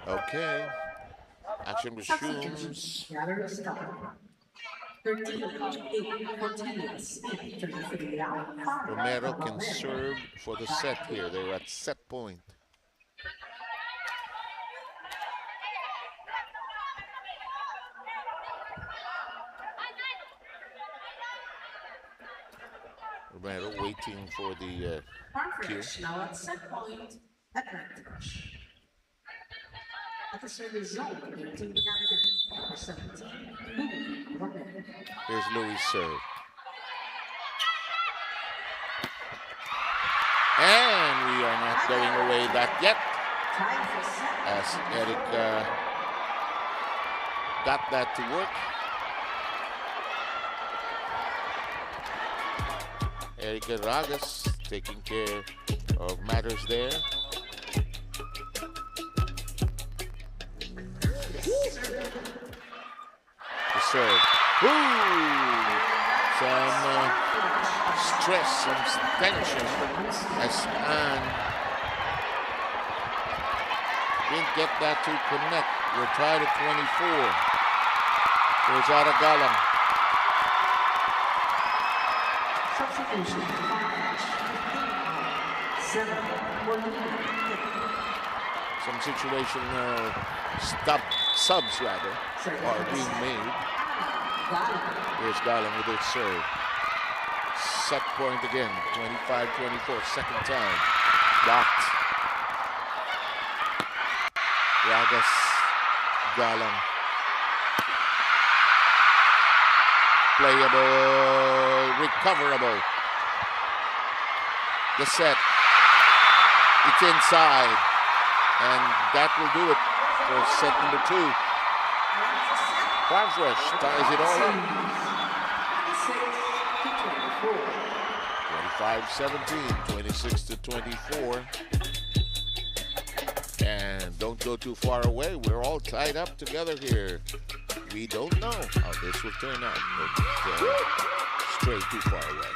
Okay. Action resumes. Galeries Tower. 13-8 Romero can serve for the set here. They're at set point. Romero waiting for the cue. Now at set point, advantage. At the service zone, 13 captain, 17. Here's Louis' serve. And we are not going away that yet. As Eric got that to work. Erica Ragas taking care of matters there. The serve. Ooh! Some stress, some tension as Anne didn't get that to connect. We're tied at 24. Here's Aragalang. Substitution. Some situational subs rather are being made. Here's Galang with its serve. Set point again, 25-24, second time. Blocked. Ragas, Galang. Playable, recoverable. The set. It's inside. And that will do it for set number 2. Farm Fresh ties it all up. 25-17, 26-24. And don't go too far away. We're all tied up together here. We don't know how this will turn out. But tray too far away.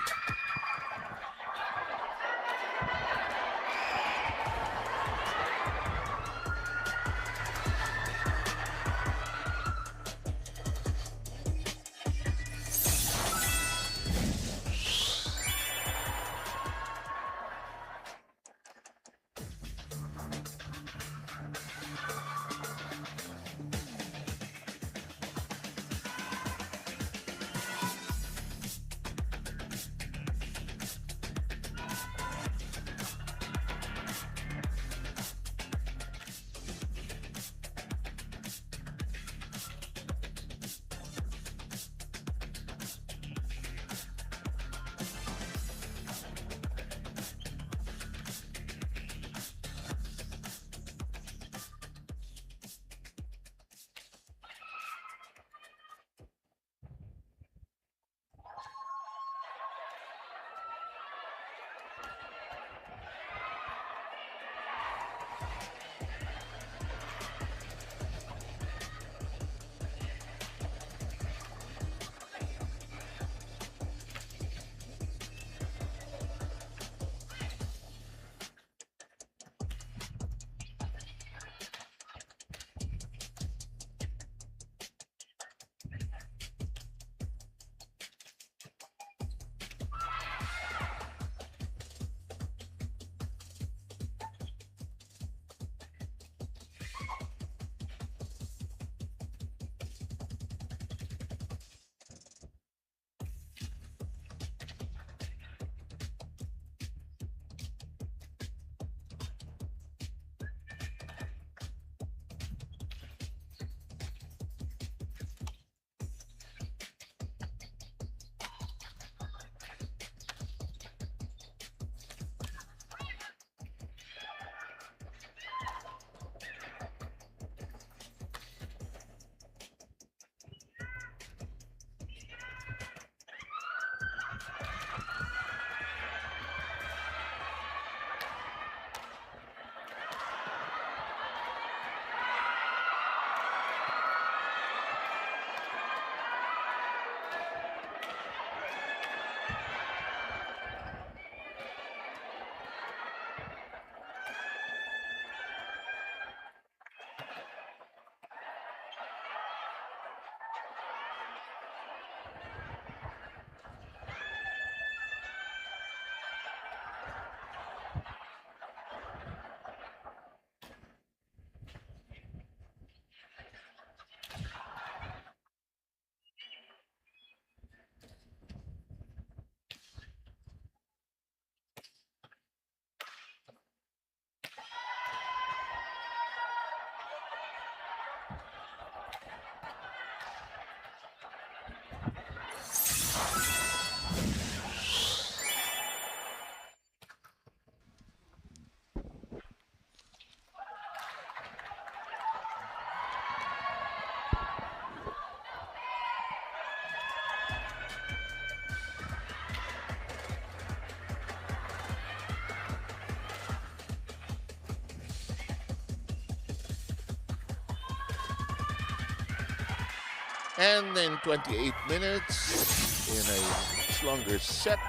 And in 28 minutes, in a much longer set,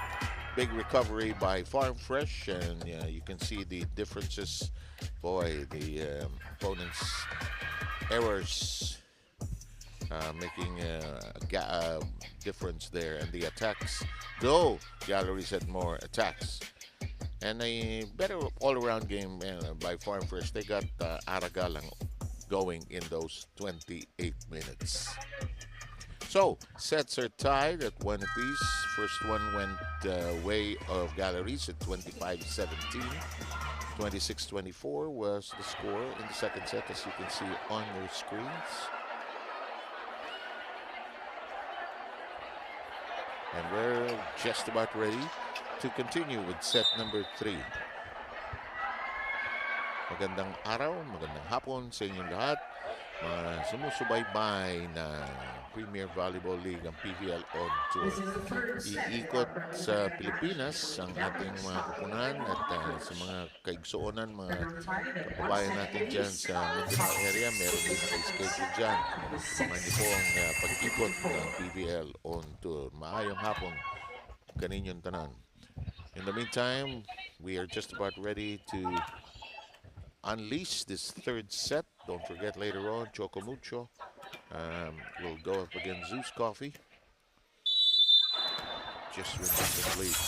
big recovery by Farm Fresh, and you can see the differences. Boy, the opponent's errors making a difference there, and the attacks, though Galleries had more attacks. And a better all-around game by Farm Fresh. They got Aragalang going in those 28 minutes. So, sets are tied at one apiece. First one went way of Galleries at 25-17. 26-24 was the score in the second set, as you can see on your screens. And we're just about ready to continue with set number 3. Magandang araw, magandang hapon sa inyong lahat. Mga sumusubaybay na Premier Volleyball League, ang PVL on Tour. Iikot sa Pilipinas ang ating mga kupunan at sa mga kaigsuonan, mga kababayan natin dyan sa Mindanao area, meron din naka-schedule dyan. Samahan niyo po ang pag-ikot ng PVL on Tour. Maayong hapon kaninyong tanan. In the meantime, we are just about ready to unleash this third set. Don't forget later on, Choco Mucho will go up against Zeus Coffee. Just when we complete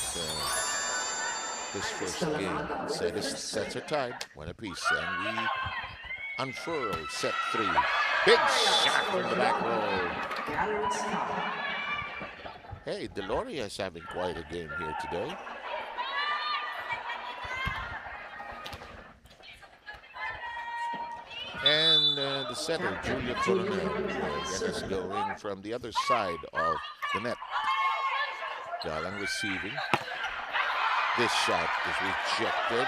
this first game. Sets are tied, one apiece, and we unfurl set 3. Big shot from the back row. Galeries Tower. Hey, Deloria is having quite a game here today. And the setter, Julia Coronel, get us going from the other side of the net. Galang receiving. This shot is rejected.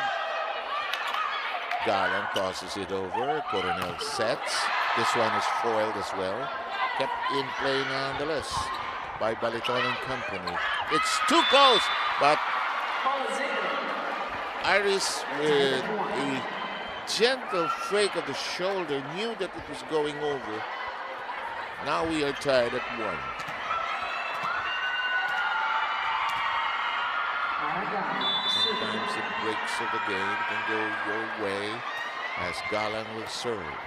Galang tosses it over. Coronel sets. This one is foiled as well. Kept in play nonetheless by Baliton and company. It's too close, but Iris with a gentle fake of the shoulder knew that it was going over. Now we are tied at 1. Sometimes the breaks of the game can go your way as Galang will serve.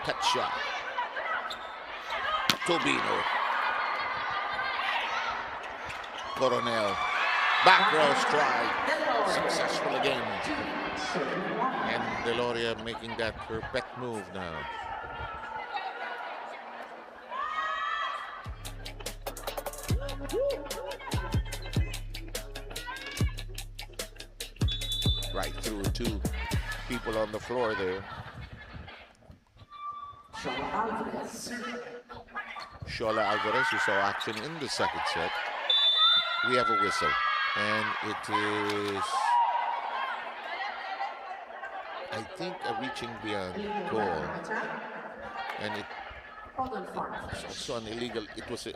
Cut shot. Tobino. Coronel. Back row strike. Successful again. And Deloria making that her pet move now. Right through 2 people on the floor there. Shola Alvarez, who saw action in the second set. We have a whistle, and it is, I think, a reaching beyond call, and it was also an illegal. It was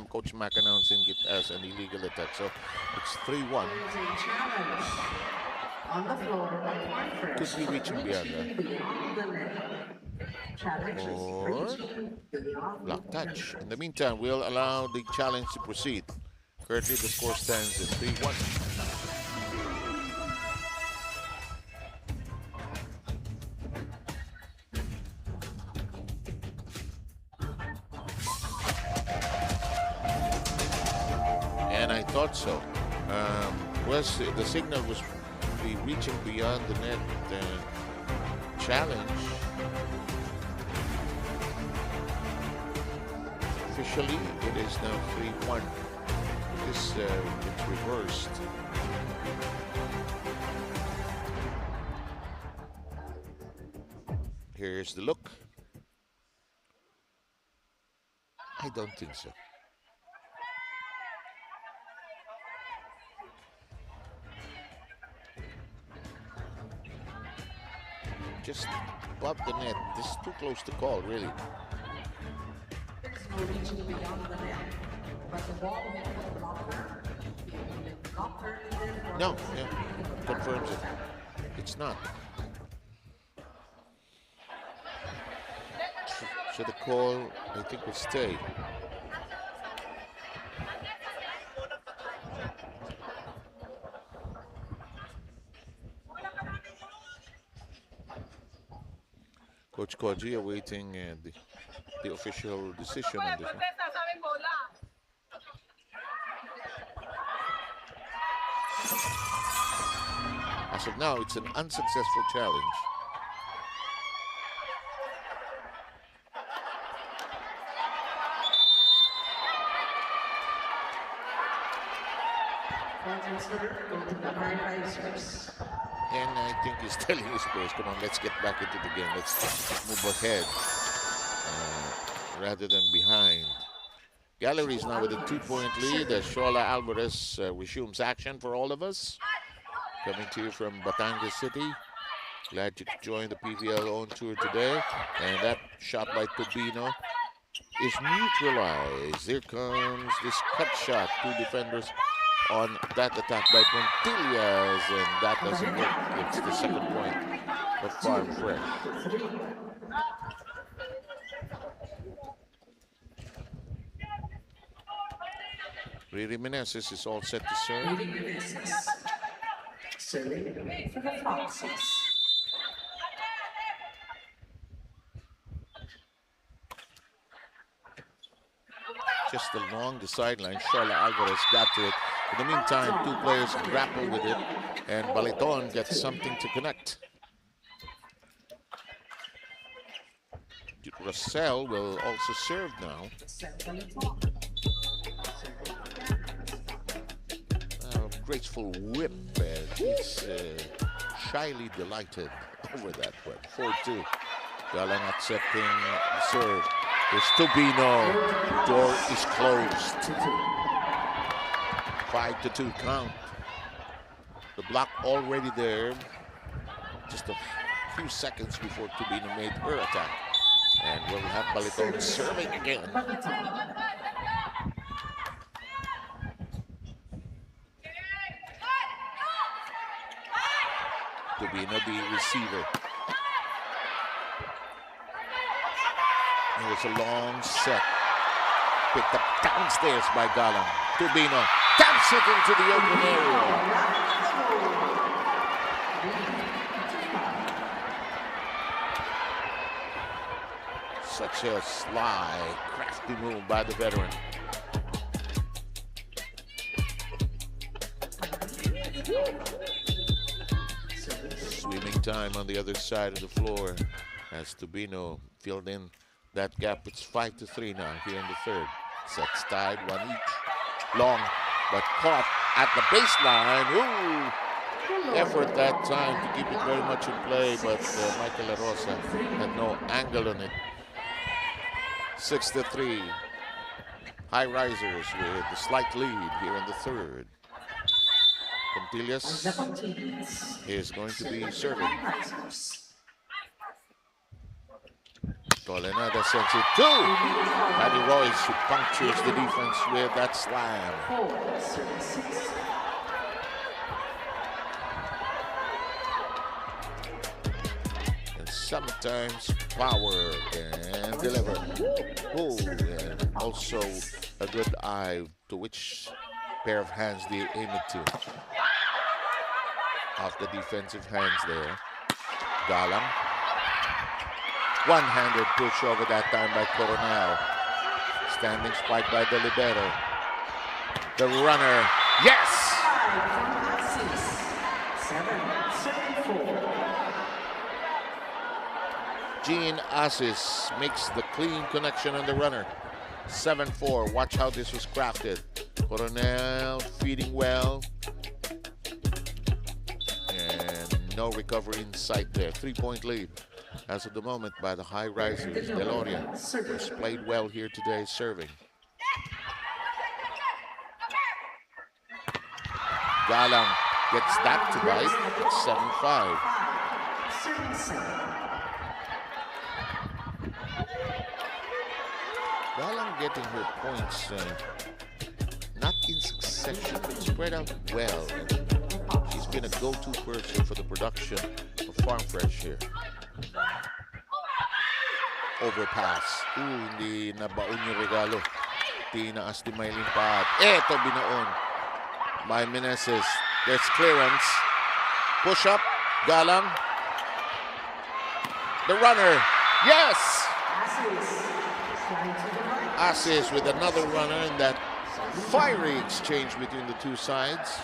Coach Mack announcing it as an illegal attack, so it's 3-1. On the floor by Farm Fresh. Could be reaching beyond that. Or block touch. In the meantime, we'll allow the challenge to proceed. Currently, the score stands at 3-1. And I thought so. The signal was the reaching beyond the net challenge. Officially, it is now 3-1. It's reversed. Here's the look. I don't think so. Just above the net. This is too close to call, really. Reaching beyond the net, but the ball No, yeah, confirms it. It's not. So the call, I think, will stay. Coach Koji awaiting the official decision on this one. As of now, it's an unsuccessful challenge. And I think he's telling his players, come on, let's get back into the game. Let's move ahead rather than behind. Galleries now with a 2-point lead as Shola Alvarez resumes action for all of us. Coming to you from Batangas City. Glad you could join the PVL own tour today. And that shot by Tobino is neutralized. Here comes this cut shot. 2 defenders on that attack by Pontillas, and that doesn't work. It's the second point of Farm Fresh. Riri Meneses is all set to serve. Serving for the Foxies. Just along the sideline, Charla Alvarez got to it. In the meantime, two players grapple with it, and Baliton gets something to connect. Russell will also serve now. Graceful whip, and he's shyly delighted over that one. 4-2. Galang accepting the serve. There's Tubino. Door is closed. 5-2 count. The block already there. Just a few seconds before Tubino made her attack. And we'll have Baliton serving again. Tubino, the receiver. It was a long set. Picked up downstairs by Galang. Tubino taps it into the open area. Such a sly, crafty move by the veteran. Swimming time on the other side of the floor as Tubino filled in that gap. It's 5-3 now here in the third. Sets tied, one each. Long, but caught at the baseline. Ooh! Effort that time to keep it very much in play, but Michael La Rosa had no angle on it. 6-3. Highrisers with a slight lead here in the third. Pontillas is going to be serving. Tolenada sends it to Paddy Royce, who punctures the defense with that slam. And sometimes power can deliver. Oh, and also a good eye to which pair of hands they aim it to. Off the defensive hands there. Galang. One-handed push over that time by Coronel. Standing spike by the libero. The runner. Yes! Jean Assis makes the clean connection on the runner. 7-4. Watch how this was crafted. Coronel feeding well. And no recovery in sight there. 3-point lead. As of the moment by the Highrisers. Deloria has played well here today, serving. Galang gets that to bite. It's 7-5. Galang getting her points not in succession, but spread out well. She's been a go-to person for the production of Farm Fresh here. Overpass. Hindi nabaon yung regalo. Tinaas ni Maylin Paat. Eto binaon by Meneses. There's clearance. Push up. Galang. The runner. Yes! Assis with another runner in that fiery exchange between the two sides.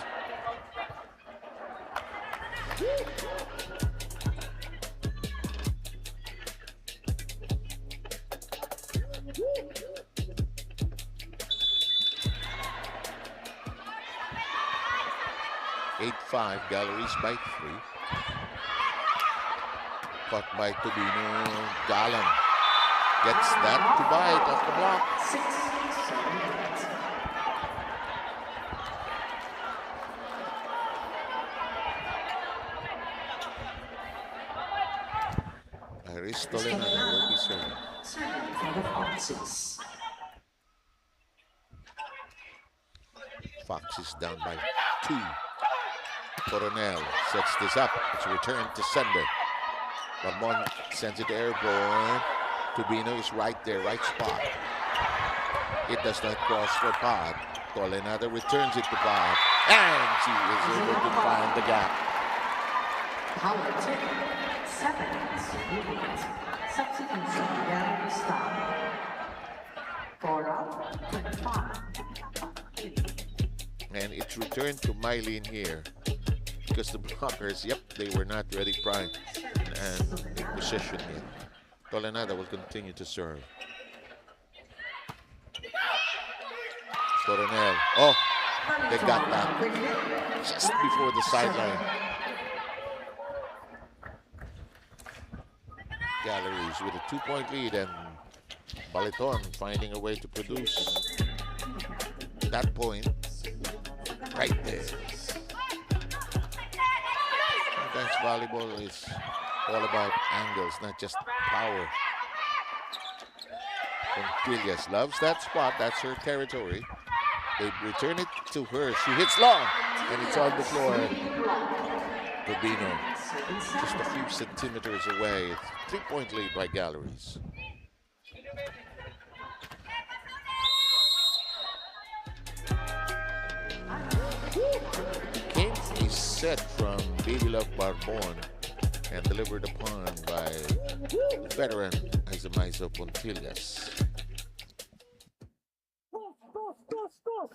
Galleries by 3. Caught by Tubino. Galang gets that to bite off the block. 6. Iris Tolenada will be serving. Foxes down by 2. Coronel sets this up. It's returned to sender. Ramon sends it airborne. Tubino is right there, right spot. It does not cross for Pod. Tolenada returns it to Bob, and she is able to find the gap. Power tip, 7 minutes. Substitution, Galeries Tower. 4 out, 25. And it's returned to Mylene here because the blockers, yep, they were not ready primed and in possession yet. Tolenada will continue to serve. Coronel. Oh, they got that just before the sideline. Galleries with a 2-point lead, and Baliton finding a way to produce that point right there. Sometimes volleyball is all about angles, not just power. Pontillas loves that spot. That's her territory. They return it to her. She hits long, and it's on the floor. Rubino, just a few centimeters away. It's a 3-point lead by Galleries. Came a set from Baby Love Barbon and delivered upon by veteran Isaizo Pontillas. Stop.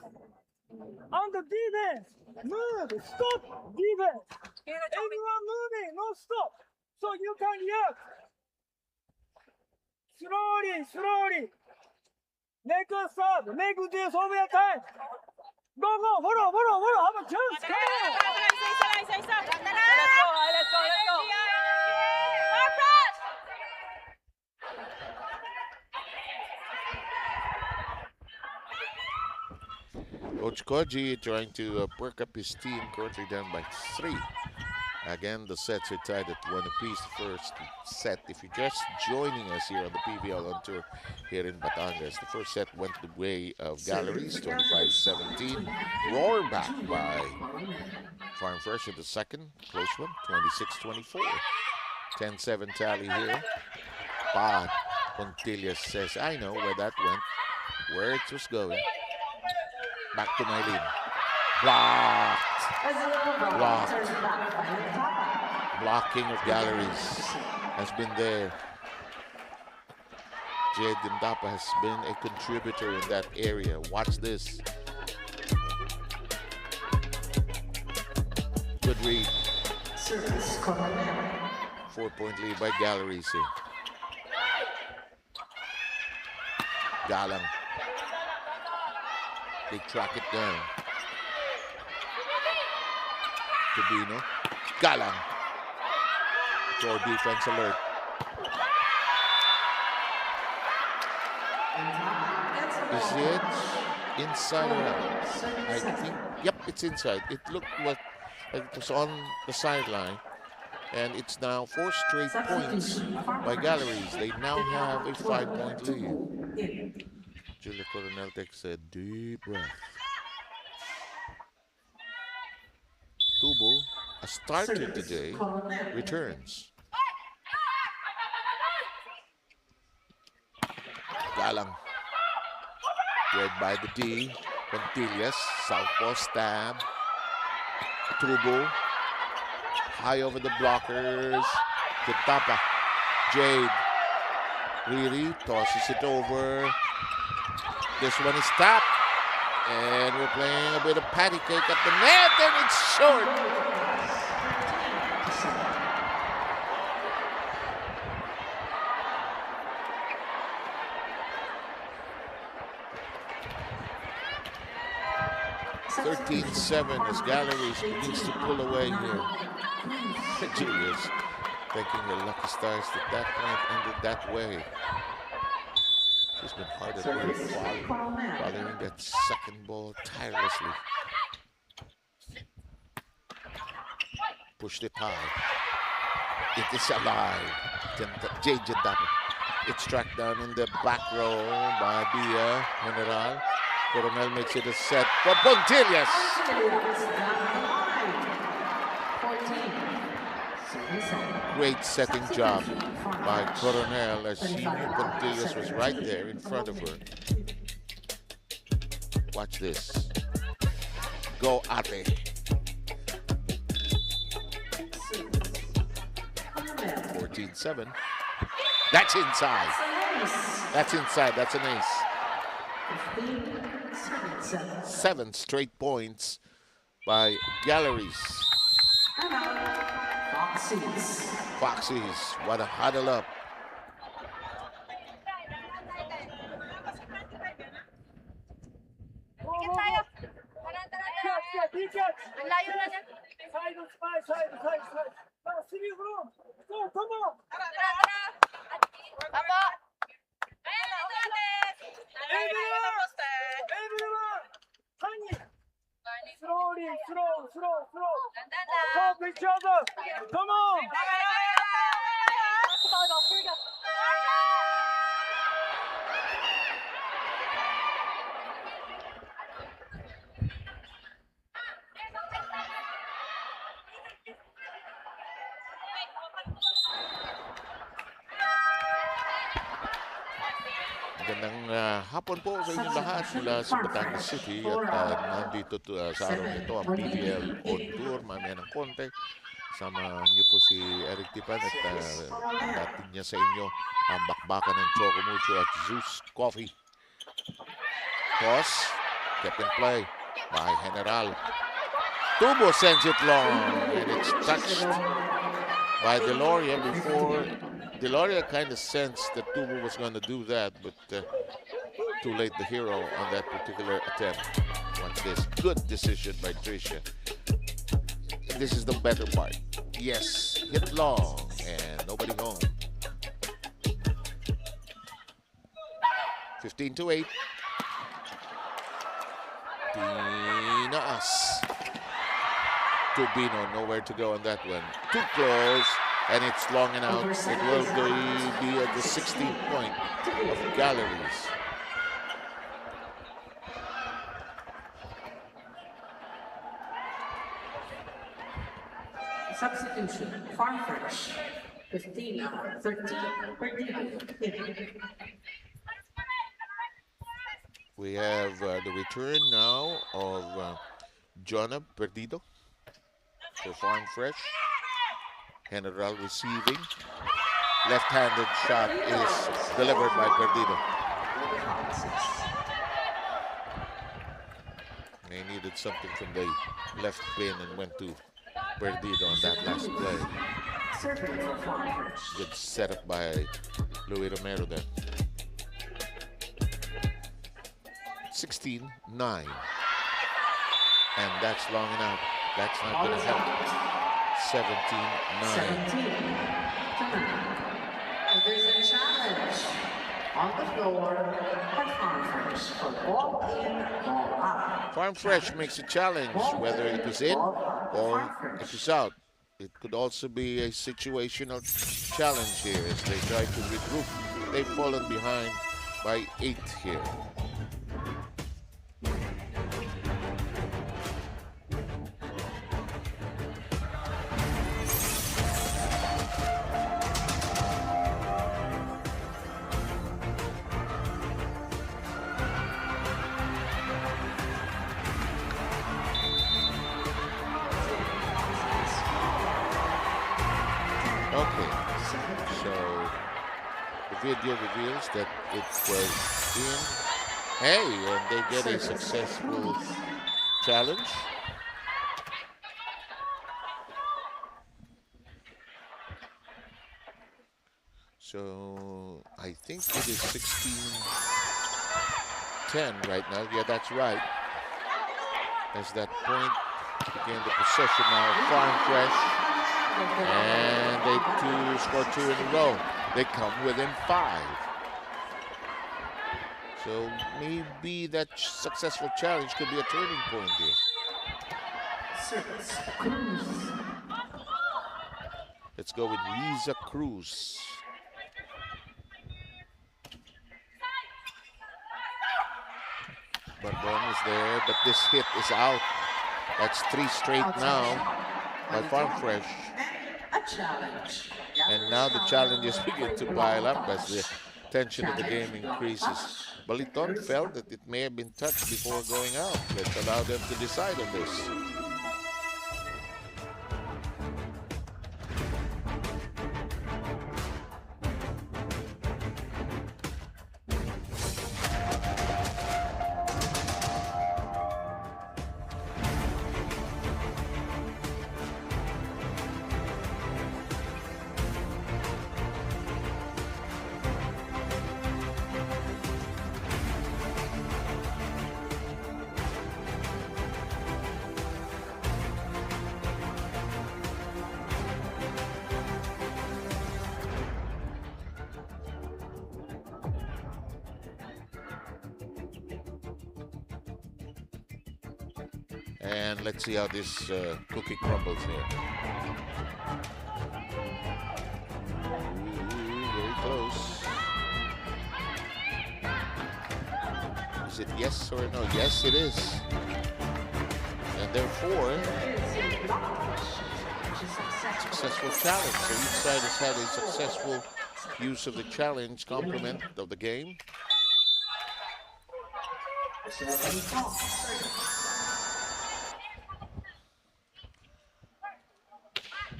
On the defense, move, stop, defense. Everyone moving, no stop. So you can yell. Slowly. Make a stop, make this over your time. Go, follow, have a chance, come on. Let's go. Coach Koji trying to perk up his team, currently down by 3. Again, the sets are tied at 1 apiece. First set, if you're just joining us here on the PVL on tour here in Batangas, the first set went the way of Galleries, 25-17. Roar back by Farm Fresh in the second, close one, 26-24. 10-7 tally here. But Pontillas says, I know where that went, where it was going. Back to Mylene. Blocked. Blocking of Galleries has been there. Jade Dindapa has been a contributor in that area. Watch this. Good read. 4-point lead by Galleries here. Galang. They track it down. Tubino. Galang. For defense alert. Is it inside or out? I think, yep, it's inside. It looked like it was on the sideline. And it's now 4 straight points by Galleries. They now have a 5-point lead. Julia Coronel takes a deep breath. Tubo, a starter today, returns. Galang. Read by the D. Pontillas, southpaw stab. Tubo. High over the blockers. Kitapa. Jade. Riri tosses it over. This one is tapped. And we're playing a bit of patty cake at the net, and it's short. (13-7) as Galleries begins to pull away here. Julius thanking her lucky stars that point ended that way. She's been hard at work following that second ball tirelessly. Pushed it high. It is alive. Jade Dindapa. It's tracked down in the back row by Bia General. Coronel makes it a set for Pontillas. Great setting job by Coronel as she knew Pontillas was right there in front of her. Watch this. Go Ate. 14-7. That's inside. That's inside. That's an ace. 7 straight points by Galleries. Foxies. What a huddle up. Dikit tayo. Ang layo na dyan. Side. Now, see bro. Go, come on. Tara. Apo. Everyone. Honey. Slowly. Help each other. Come on. Magandang hapon po sa inyong lahat mula sa Batangas City at nandito sa araw nito ang PVL on tour. Mamaya ng konti. Sama niyo po si Eric Tipan at dating niya sa inyo ang bakbakan ng Choco Mucho at Zeus Coffee. Toss, kept in play by General. Tubo sends it long and it's touched by Deloria before. Deloria kind of sensed that Tubo was going to do that, but too late the hero on that particular attempt. Watch this. Good decision by Tricia. This is the better part. Yes, hit long and nobody home. 15-8. Tinaas. Tubino, nowhere to go on that one. Too close. And it's long and out. It will be at the 16th point of Galleries. Substitution, Farm Fresh, 15-13, Perdido. We have the return now of Jonah Perdido for Farm Fresh. General receiving. Left-handed shot is delivered by Perdido. They needed something from the left pin and went to Perdido on that last play. Good setup by Luis Romero then. 16-9. And that's long enough. That's not going to help. 17-9. There's a challenge on the floor for Farm Fresh for ball in, ball out. Farm Fresh makes a challenge whether it was in or it was out. It could also be a situational challenge here as they try to regroup. They've fallen behind by 8 here. Video reveals that it was in. Hey, and they get a successful challenge. So I think it is 16-10 right now. Yeah, that's right. As that point became the possession now of Farm Fresh. And they score 2 in a row. They come within 5. So maybe that successful challenge could be a turning point here. Let's go with Riza Cruz. Barbon is there, but this hit is out. That's 3 straight now by Farm Fresh. And now the challenges begin to pile up as the tension of the game increases. Baliton felt that it may have been touched before going out. Let's allow them to decide on this. And let's see how this cookie crumbles here. Ooh, very close. Is it yes or no? Yes, it is. And therefore, successful challenge. So each side has had a successful use of the challenge complement of the game.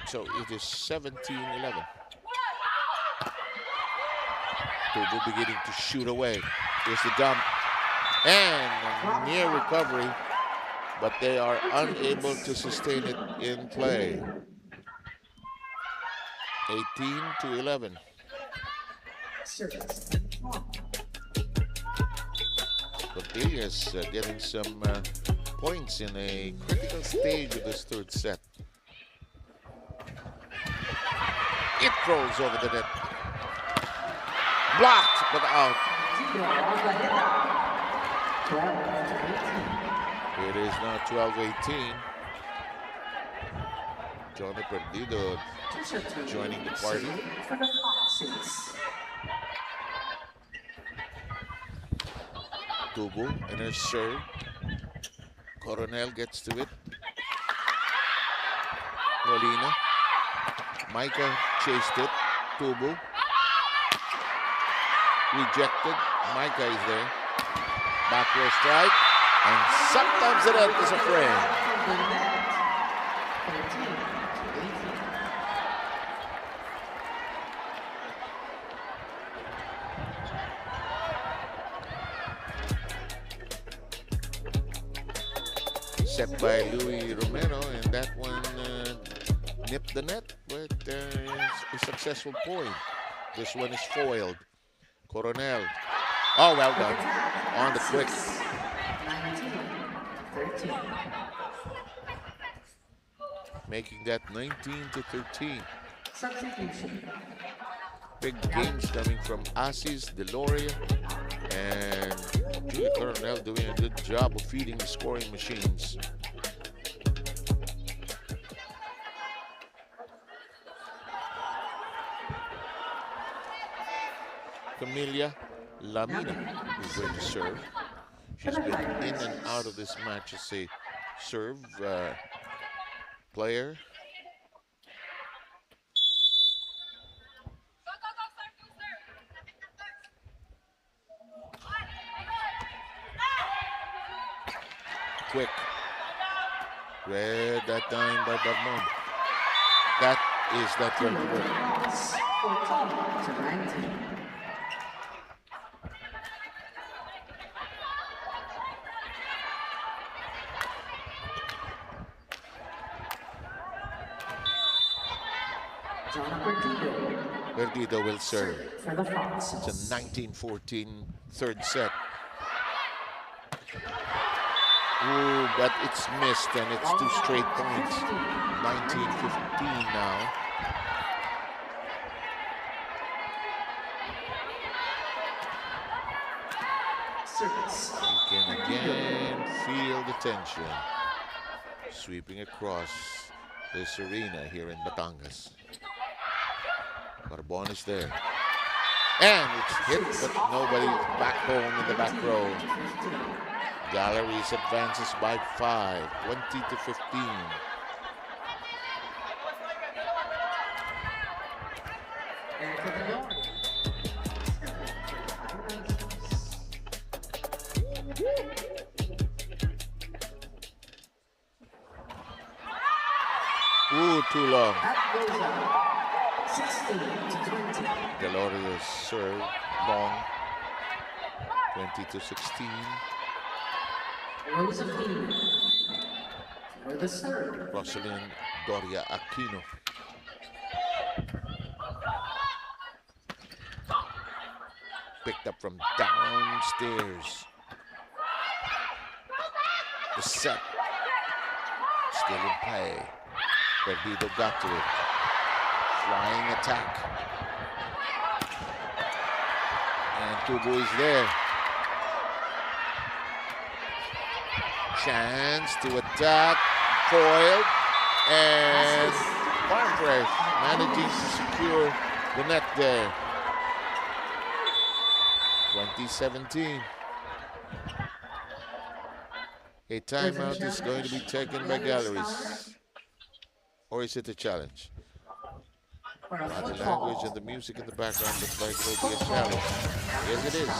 So it is 17-11. Tubu beginning to shoot away. Here's the dump. And near recovery, but they are unable to sustain it in play. 18-11. Cortelia's getting some points in a critical stage of this third set. It rolls over the net. Blocked, but out. It is now 12-18. Johnny Perdido joining the party. Tubu and her serve. Coronel gets to it. Molina. Micah chased it. Tubu. Rejected. Micah is there. Back row strike. And sometimes the net is a friend. Set by Louis Romero, and that one nipped the net, but a successful point. This one is foiled. Coronel. Oh, well done. On the quick. 19-13. Making that 19-13. Substitution. Big games coming from Asis, Deloria, and Julie Coronel doing a good job of feeding the scoring machines. Camelia Lamina is going to serve. She's been in and out of this match as a serve player. Quick. Read that time by Bagmon. That is not going to work. 14-19. Perdido will serve. It's a 19-14 third set. Ooh, but it's missed and it's 2 straight points. 19-15 now. You can again feel the tension sweeping across this arena here in Batangas. Carbon is there. And it's hit, but nobody back home in the back row. Galleries advances by 5, 20-15. Ooh, too long. That goes up 16 to 20. Galeries serve long. 20 to 16. Josephine for the serve. Rosalind Doria Aquino. Picked up from downstairs. The set. Still in play. Perdido got to it. Flying attack. And Tubo is there. Chance to attack. Foiled. And Farm Fresh managing to secure the net there. 2017. A timeout is going to be taken by Galleries. Or is it a challenge? The language and the music in the background looks like it will be a challenge. Yes, it is.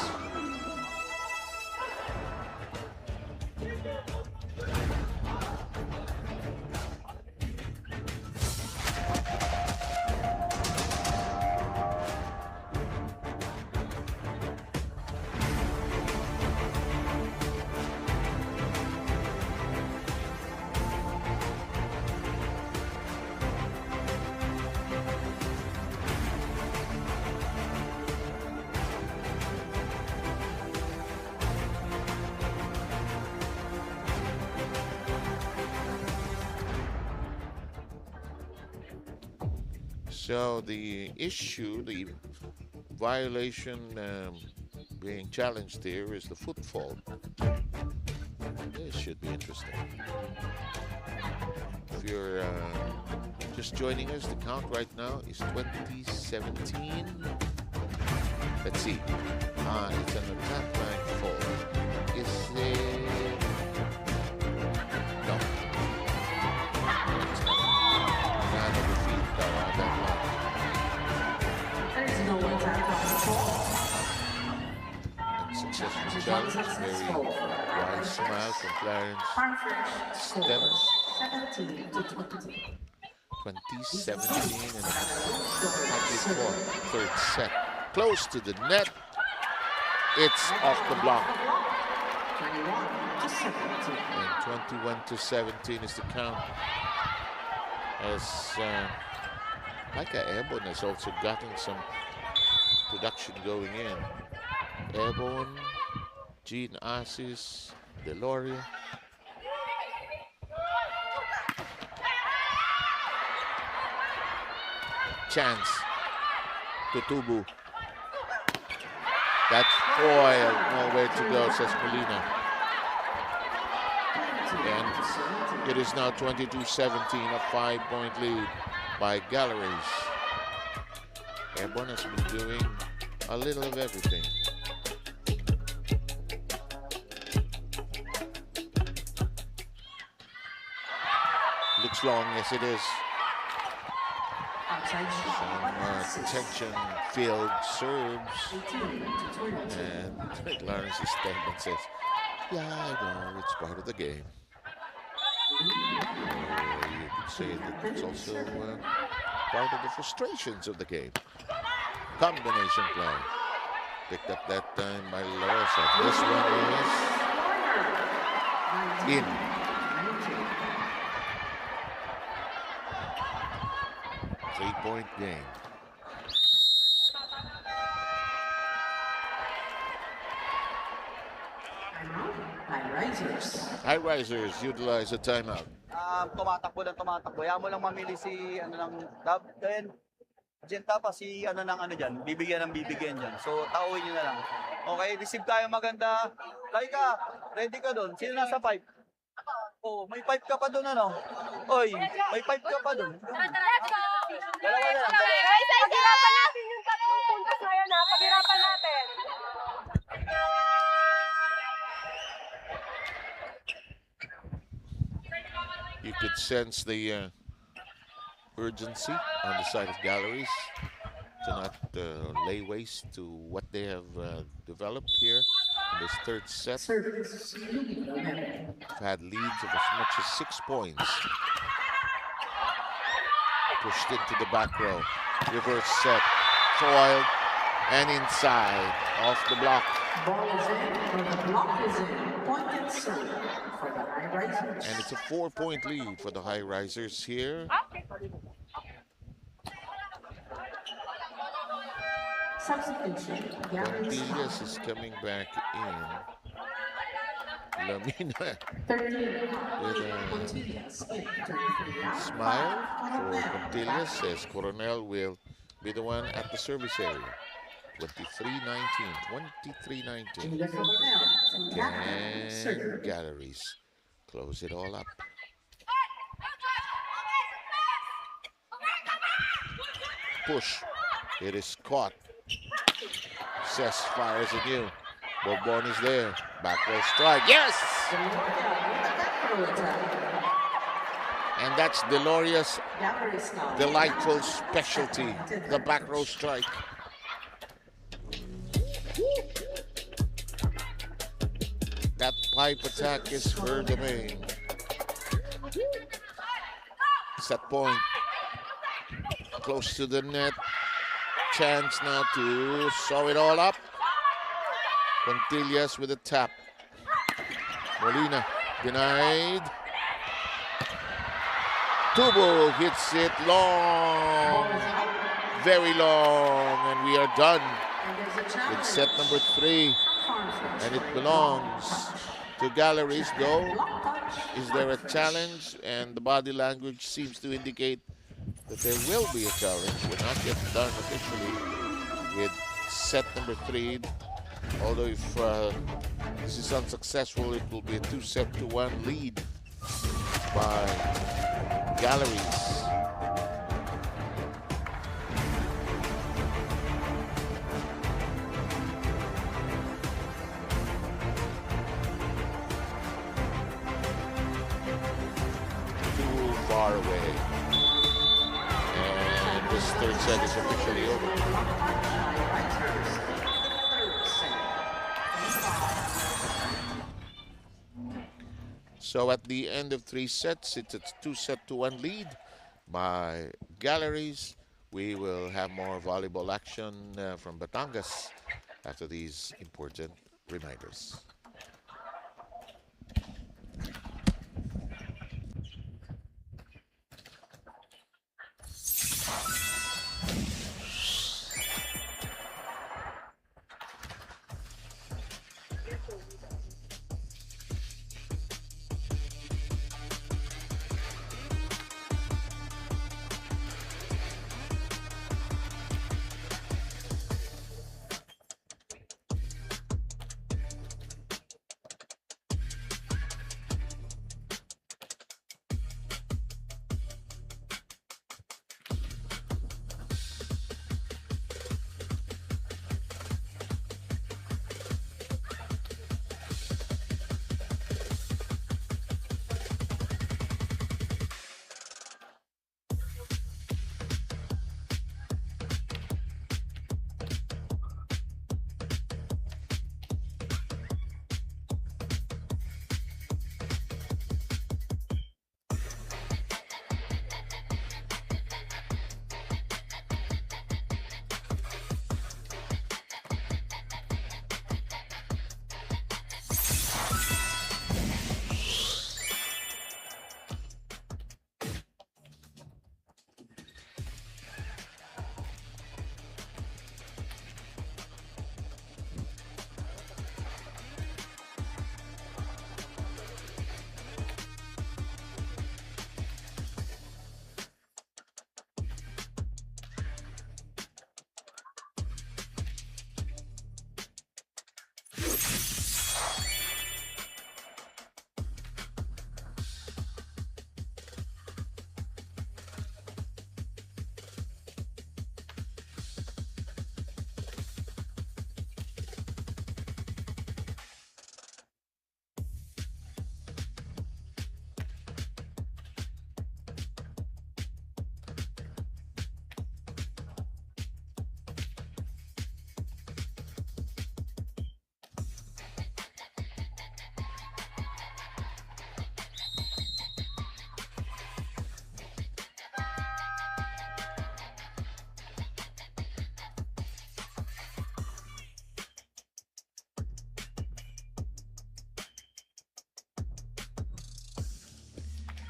So the issue, the violation being challenged here is the footfall. This should be interesting. If you're just joining us, the count right now is 2017. Let's see. It's an attack line fall. Is it? No. It's not. Not a defeat that line. There's no attack on the ball. Successful challenge, very wise smile from Clarence. Farm Fresh Stem. scores 17 to 20. 2017 and a third set. Close to the net. It's off the block. 21 to 17. And 21 to 17 is the count. As Micah Airborne has also gotten some production going in. Airborne, Jean Assis, Deloria. Chance to Tubu. That's foiled. Nowhere to go, says Molina. And it is now 22-17, a 5-point lead by Galleries. Airborne has been doing a little of everything. Looks long, yes it is. Some tension filled serves. And Clarence's statement says, yeah, I know, it's part of the game. You could say that it's also part of the frustrations of the game. Combination play. Picked up that time by Larissa. This one is in. 3-point game. Highrisers utilize a timeout. Tumatakbo lang tumatakbo. Kaya mo lang mamili si ano ng then Genta pa si ano ng ano diyan, bibigyan diyan. So tauhin niyo na lang. Okay, receive tayo maganda. Laika, ready ka doon. Sino nasa 5? Oh, may 5 ka pa doon ano? Oy, may 5 ka pa doon. Dalawa na lang. Guys, paghirapan natin yung 3 puntos ngayon ha. Paghirapan natin. You could sense the urgency on the side of Galleries to not lay waste to what they have developed here in this third set. Have had leads of as much as 6 points. Pushed into the back row. Reverse set. Foiled. And inside. Off the block. Ball is in, or the block is in. Point and serve for the Highrisers. And it's a 4-point lead for the Highrisers here. Substitution. Galeries Cornelius Tower. is coming back in. Lamina 13. with a Quintillas in. 23 out. smile Coronel. for Quintillas, says Coronel will be the one at the service area. 23-19. 23-19. Julia Coronel. To captain. And Serve. Galleries close it all up. Push. It is caught. Cess fires anew. Bourbon is there. Back row strike. Yes! And that's Deloria's Galeries Tower. delightful specialty, the back row strike. That pipe attack is her domain. Set point. Close to the net. Chance now to sew it all up. Quintillas with a tap. Molina denied. Tubo hits it long, very long, and we are done with set number 3. And it belongs to Galleries, though. Is there a challenge? And the body language seems to indicate that there will be a challenge. We're not yet done officially with set number 3. Although if this is unsuccessful, it will be a 2-set-to-1 lead by Galleries. Too far away. And this third set is officially over. So at the end of 3 sets, it's a 2-set-to-1 lead by Galleries. We will have more volleyball action from Batangas after these important reminders.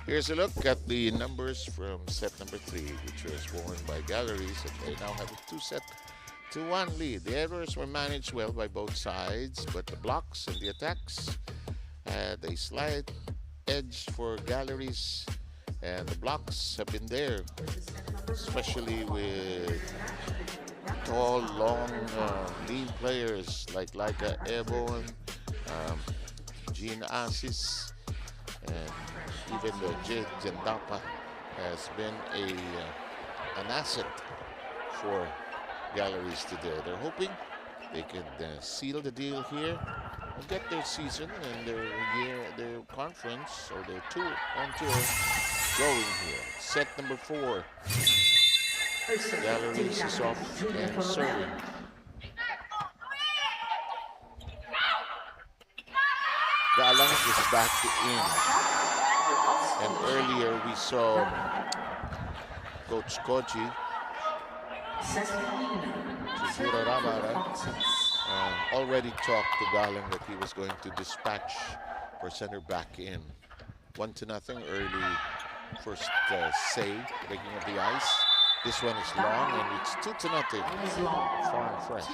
Here's a look at the numbers from set number 3, which was won by Galleries, and they now have a 2-1 lead. The errors were managed well by both sides, but the blocks and the attacks had a slight edge for Galleries, and the blocks have been there, especially with tall, long, lean players like Laika Ebon, Jean Asis, and even the Jade Jandapa has been an asset for Galleries today. They're hoping they can seal the deal here and get their season and their conference or their tour on tour going here. Set number 4. Galeries is off and serving. Galang is back to in. And earlier we saw Coach Koji already talked to Galang that he was going to dispatch for center back in. 1-0 early first save, breaking of the ice. This one is long and it's 2-0 Farm Fresh.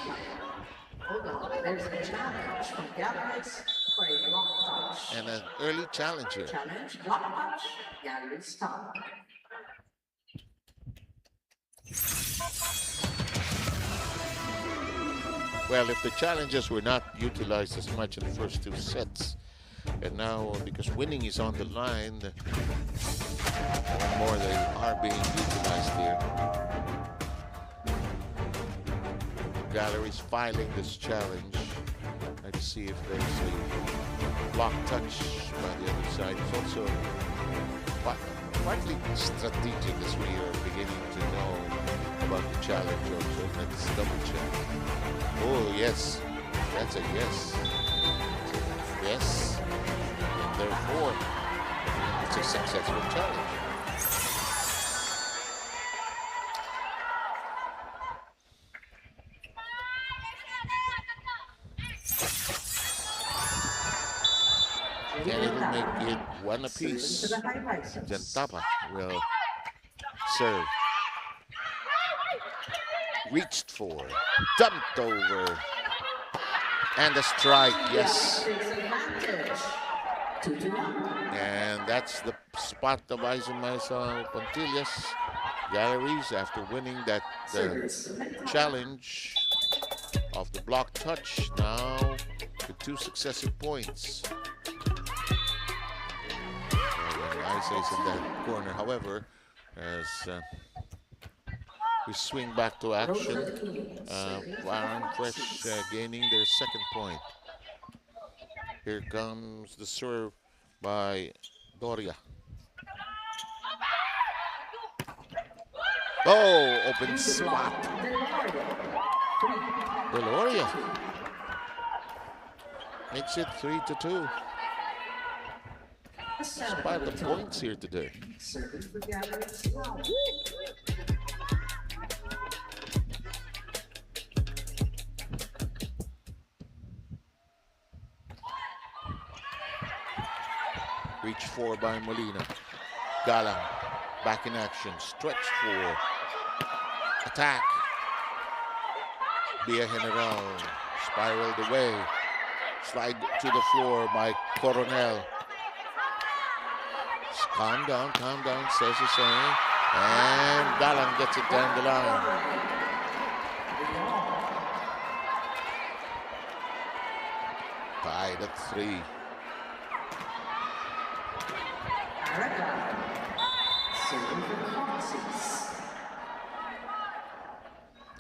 There's a challenge from Galeries for a block touch. And an early challenge here. Challenge, block touch, Galeries Tower. Well, if the challenges were not utilized as much in the first 2 sets, and now because winning is on the line, more they are being utilized here. Galleries filing this challenge. Let's see if there's a block touch by the other side. It's also partly strategic as we are beginning to know about the challenge also. Let's double check. Oh, yes. That's a yes. Yes. And therefore, it's a successful challenge. And it will make it 1 apiece. Jantapa will serve. Reached for, dumped over, and a strike, yes. And that's the spot of Isomisa Pontillas. Galleries, after winning that challenge of the block touch, now with 2 successive points. Isa's in that corner, however, as we swing back to action. Farm Fresh gaining their 2nd point. Here comes the serve by Doria. Oh, open spot. Deloria makes it 3-2. Despite the points here today. Reach for by Molina. Galang back in action. Stretch for attack. Via General spiraled away. Slide to the floor by Coronel. Calm down, says the saying. And Galang gets it down the line. Tied at 3.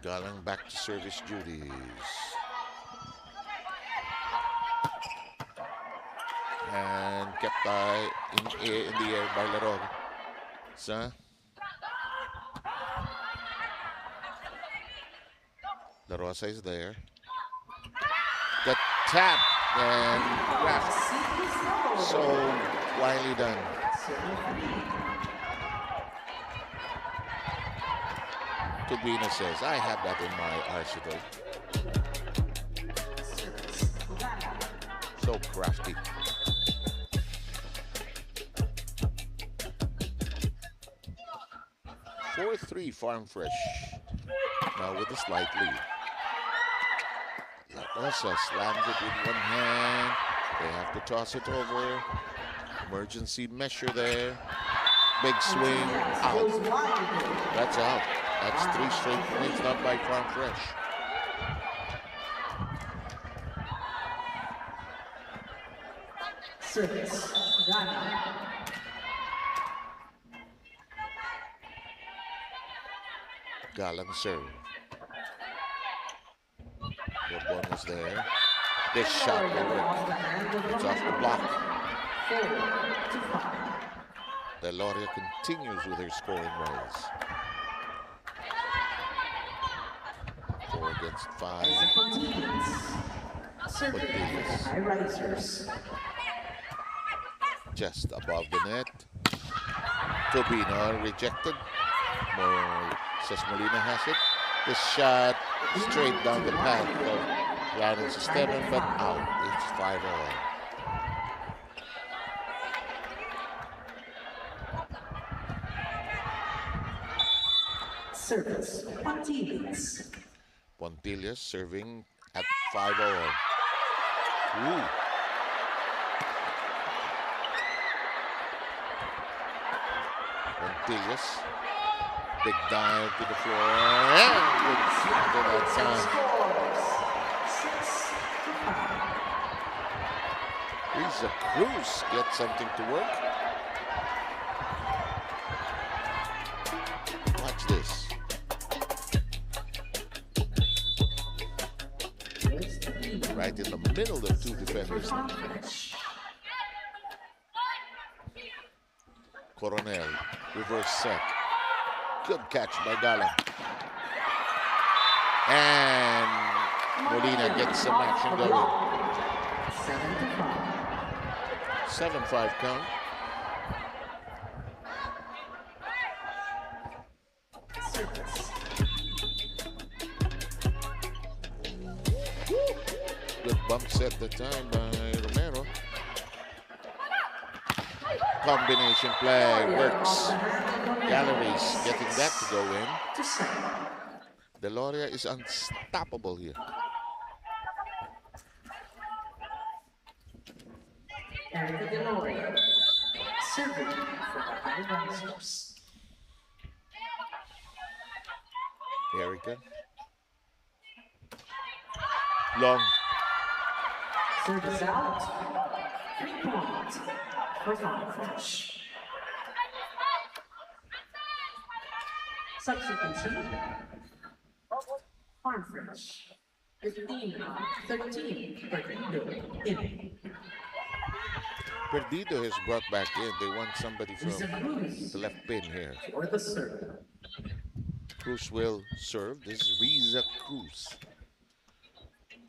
Galang back to service duties. And kept in the air by Larog. La Rosa is there. The tap and grab. So widely done. Turbina says, I have that in my arsenal. So crafty. 4-3 Farm Fresh. Now with a slight lead. La Rosa slams it with one hand. They have to toss it over. Emergency measure there. Big swing. Out. That's out. That's 3 straight points up by Farm Fresh. Service. Ghana. Galang serve. The one was there. This shot will work. It's off the block. 4-5. Deloria continues with her scoring rise. 4 against 5. Service. Highrisers. Just above the net. Tobina rejected. Molina has it. This shot straight down the path of Clarence Esteban, but out. It's 5-all. Service. Pontillas. Pontillas serving at 5-all. Ooh. Pontillas. Big dive to the floor. And it's to that time. Lisa Cruz gets something to work. Watch this. Right in the middle of 2 defenders. Coronel, reverse set. Good catch by Galang. And Molina gets some action going. 7-5 count. Good bump set the time by Romero. Combination play works. Galleries getting that to go in. Deloria is unstoppable here. Erica Deloria. Serving for the Highrisers. Erica. Long. Service out. 3 points for Farm Fresh. Subsequently, Farm Fresh. 15-13. Perdido in. Perdido has brought back in. They want somebody from the left pin here. For the serve. Cruz will serve. This is Riza Cruz.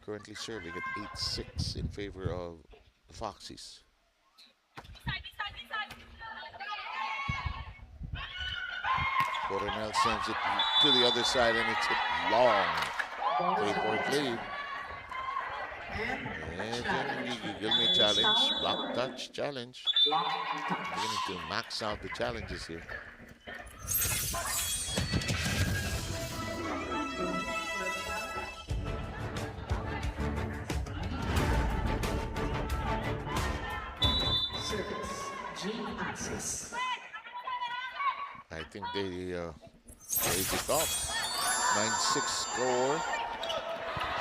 Currently serving at 8-6 in favor of the Foxies. Coronel sends it to the other side and it's hit long. 3-point lead. And give me a challenge. Block touch challenge. Beginning to max out the challenges here. I think they raise it off. 9-6 score.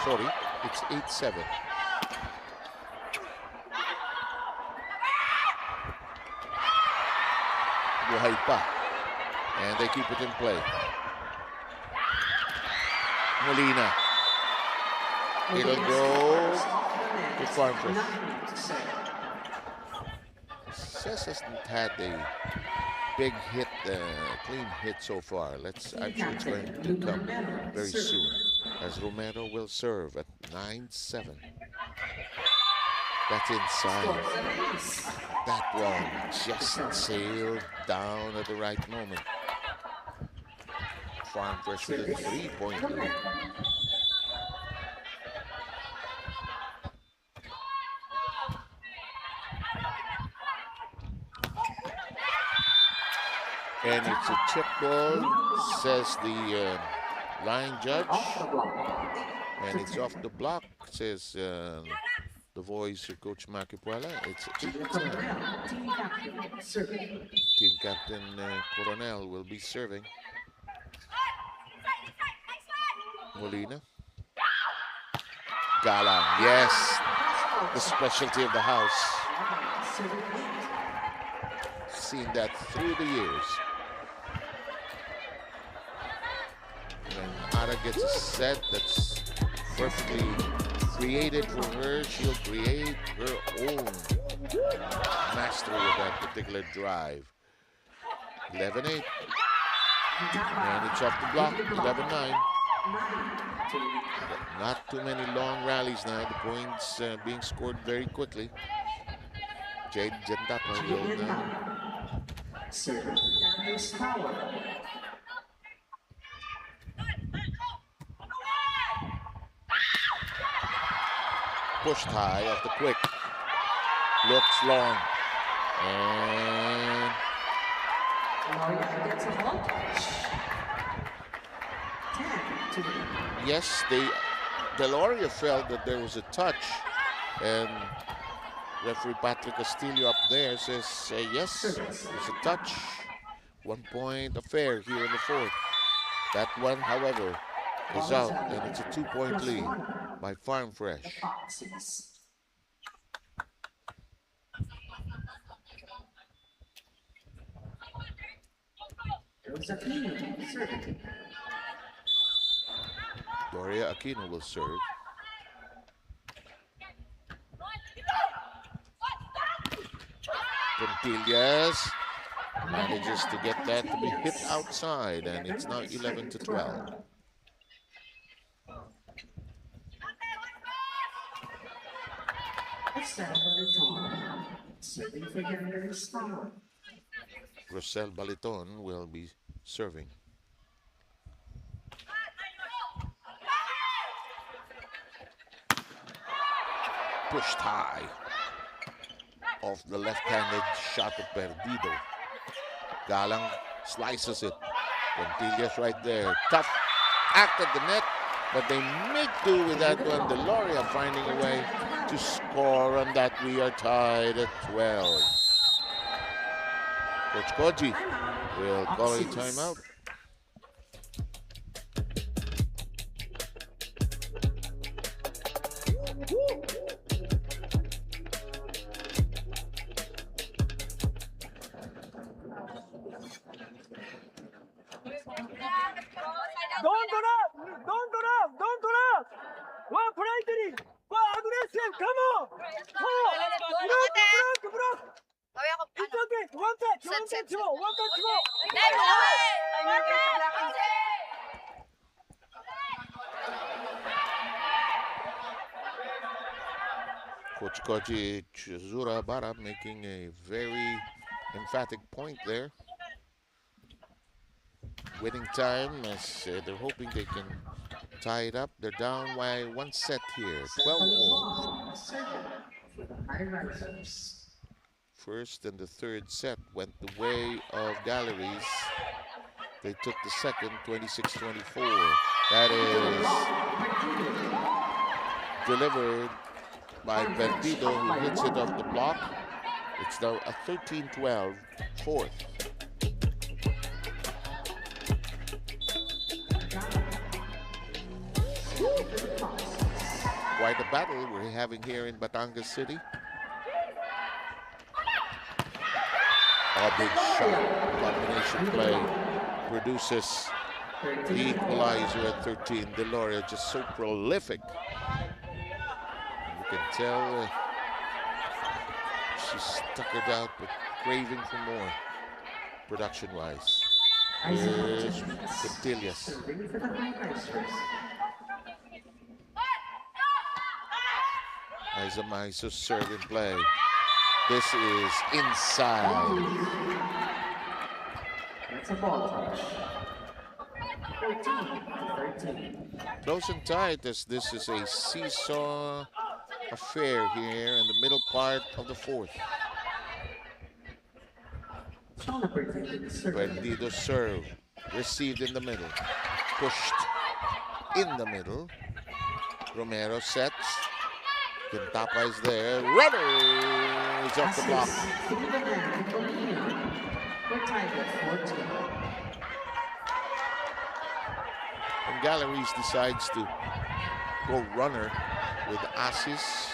Sorry, it's 8-7. Buhay pa. And they keep it in play. Molina. It'll go to Farm Fresh. Cess hasn't had a big hit, clean hit so far. I'm sure it's going to come very soon. As Romero will serve at 9-7. That's inside. That one just sailed down at the right moment. Farm Fresh with a 3-point lead. And it's a check ball, says the line judge. And it's off the block, says the voice of Coach Makipuela. It's 8-10. Team Captain Coronel will be serving. Molina. Galang, yes. The specialty of the house. Seen that through the years. When Ara gets a set that's perfectly created for her, she'll create her own mastery of that particular drive. 11-8. And it's off the block, 11-9. Not too many long rallies now. The points being scored very quickly. Jade Jendapa will pushed high off the quick. Looks long. And yes, Deloria felt that there was a touch, and referee Patrick Castillo up there says yes, there's a touch. 1 point affair here in the fourth. That one, however, is out, and it's a 2-point lead by Farm Fresh. Doria Aquino will serve. Contillas manages to get that to be hit outside, and it's now 11-12. Rosel Baliton will be serving. Pushed high off the left-handed shot of Perdido. Galang slices it. Contillas right there. Tough act at the net, but they make do with that one. Deloria finding a way to score on that. We are tied at 12. Coach Koji will call a timeout. Don't do that! Don't do that! Don't do that! One frightening! One aggressive! Come on! Come on! Block! It's okay! One touch more! One touch more! Coach Koji Chizura Bara making a very emphatic point there. Winning time as they're hoping they can tie it up. They're down by 1 set here, 12-all. First and the third set went the way of Galleries. They took the second, 26-24. That is delivered by Perdido, who hits it off the block. It's now a 13-12 fourth. Quite a battle we're having here in Batangas City. A big shot, combination play produces the equalizer at 13. Deloria just so prolific. You can tell she's tuckered out, but craving for more production-wise. Here's Contillas. Isa Maiso's serve in play. This is inside. That's a ball touch. 13-13. Close and tight as this is a seesaw affair here in the middle part of the fourth. Perdido serve. Received in the middle. Pushed in the middle. Romero sets. Quintapa is there. Runner is off the block. And Galeries decides to go runner with Assis,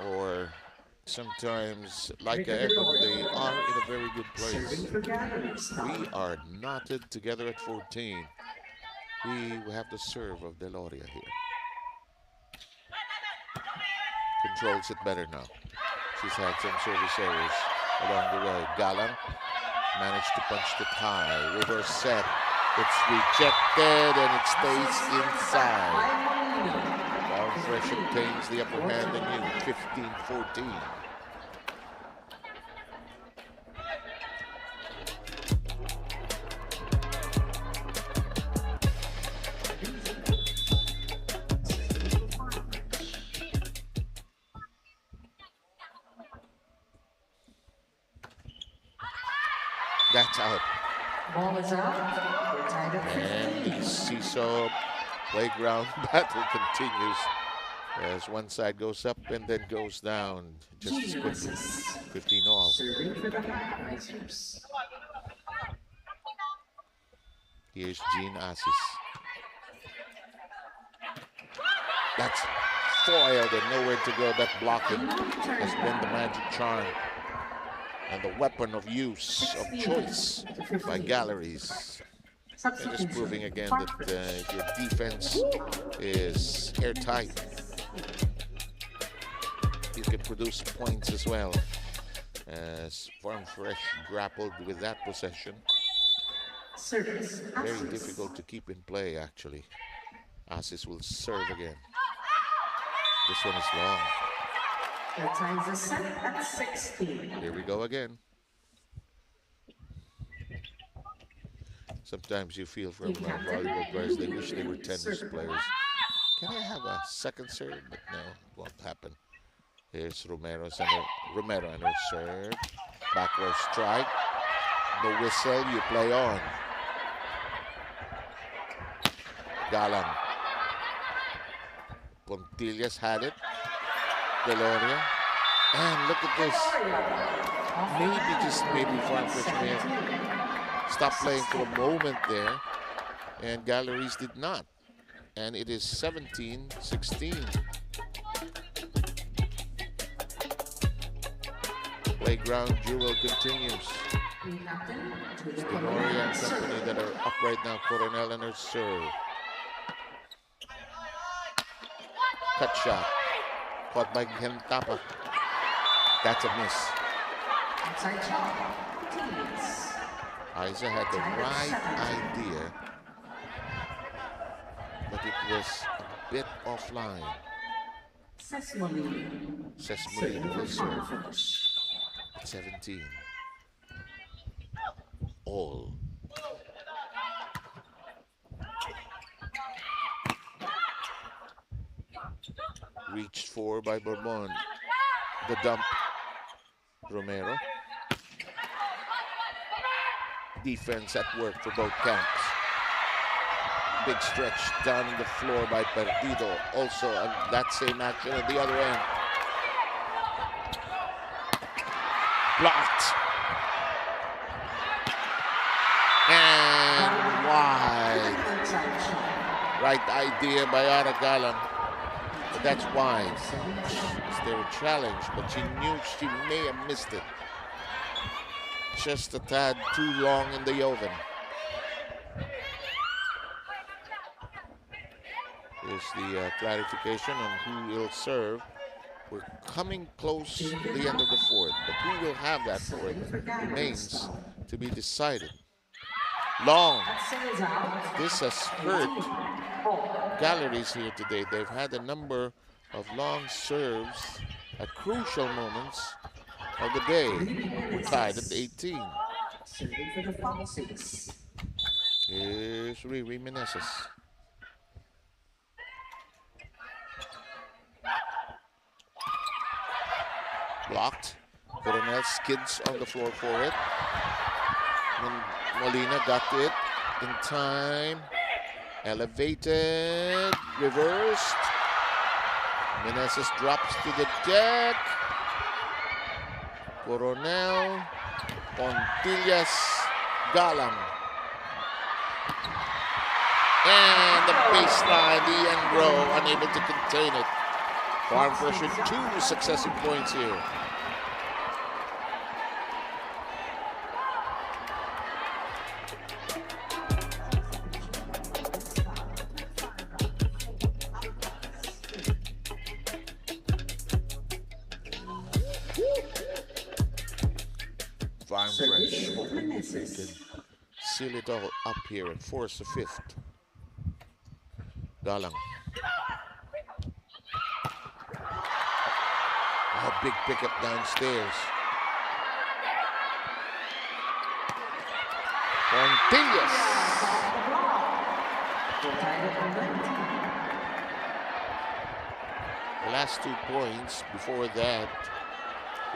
or sometimes like Echo, they are in a very good place. We are knotted together at 14. We have the serve of Deloria here. Controls it better now. She's had some service errors along the way. Galang managed to punch the tie. Reverse set. It's rejected and it stays inside. Farm Fresh obtains the upper hand and you 15-14. That's out. Ball is out. We're tied at 15. And the seesaw playground battle continues as one side goes up and then goes down just as quickly. 15 all. Serving for the Highrisers. Here's Jean Assis. That's foiled and nowhere to go. That blocking has been the magic charm and the weapon of use, of choice by Galeries. And just proving again that if your defense is airtight, you can produce points as well. As Farm Fresh grappled with that possession. Very difficult to keep in play, actually. Assis will serve again. This one is long. The times are set at 16. Here we go again. Sometimes you feel from volleyball players, they wish they were tennis players. Can I have a second serve? But no, it won't happen. Here's Romero and her serve. Back row strike. The whistle, you play on. Galang. Pontillas had it. Deloria. And look at this. Maybe Farm Fresh may have stopped playing for a moment there. And Galeries did not. And it is 17-16. Playground duel continues. Deloria and company that are up right now. Coronel and her serve. Cut shot. Caught by Quintapa. That's a miss. Isa had the right idea, but it was a bit offline. Sesmolino will serve. 17. All. Reached for by Bourbon. The dump. Romero. Defense at work for both camps. Big stretch down on the floor by Perdido. Also on that same action at the other end. Blocked. And wide. Right idea by Ara Galang. But that's wide. Is there a challenge? But she knew she may have missed it. Just a tad too long in the oven. Here's the clarification on who will serve. We're coming close to the end of the fourth, but who will have that fourth remains to be decided. Long. This has hurt Galeries here today. They've had a number of long serves at crucial moments of the day. We're tied at 18. Here's Riri Meneses. Blocked. Coronel skids on the floor for it. Molina got it in time. Elevated, reversed. Meneses drops to the deck. Coronel, Pontillas, Galang. And the baseline, the end row, unable to contain it. Farm Fresh with 2 successive points here. Farm Fresh hoping they can seal it all up here and force a 5th. Galang. Oh, big pickup downstairs. Pontillas. The last 2 points before that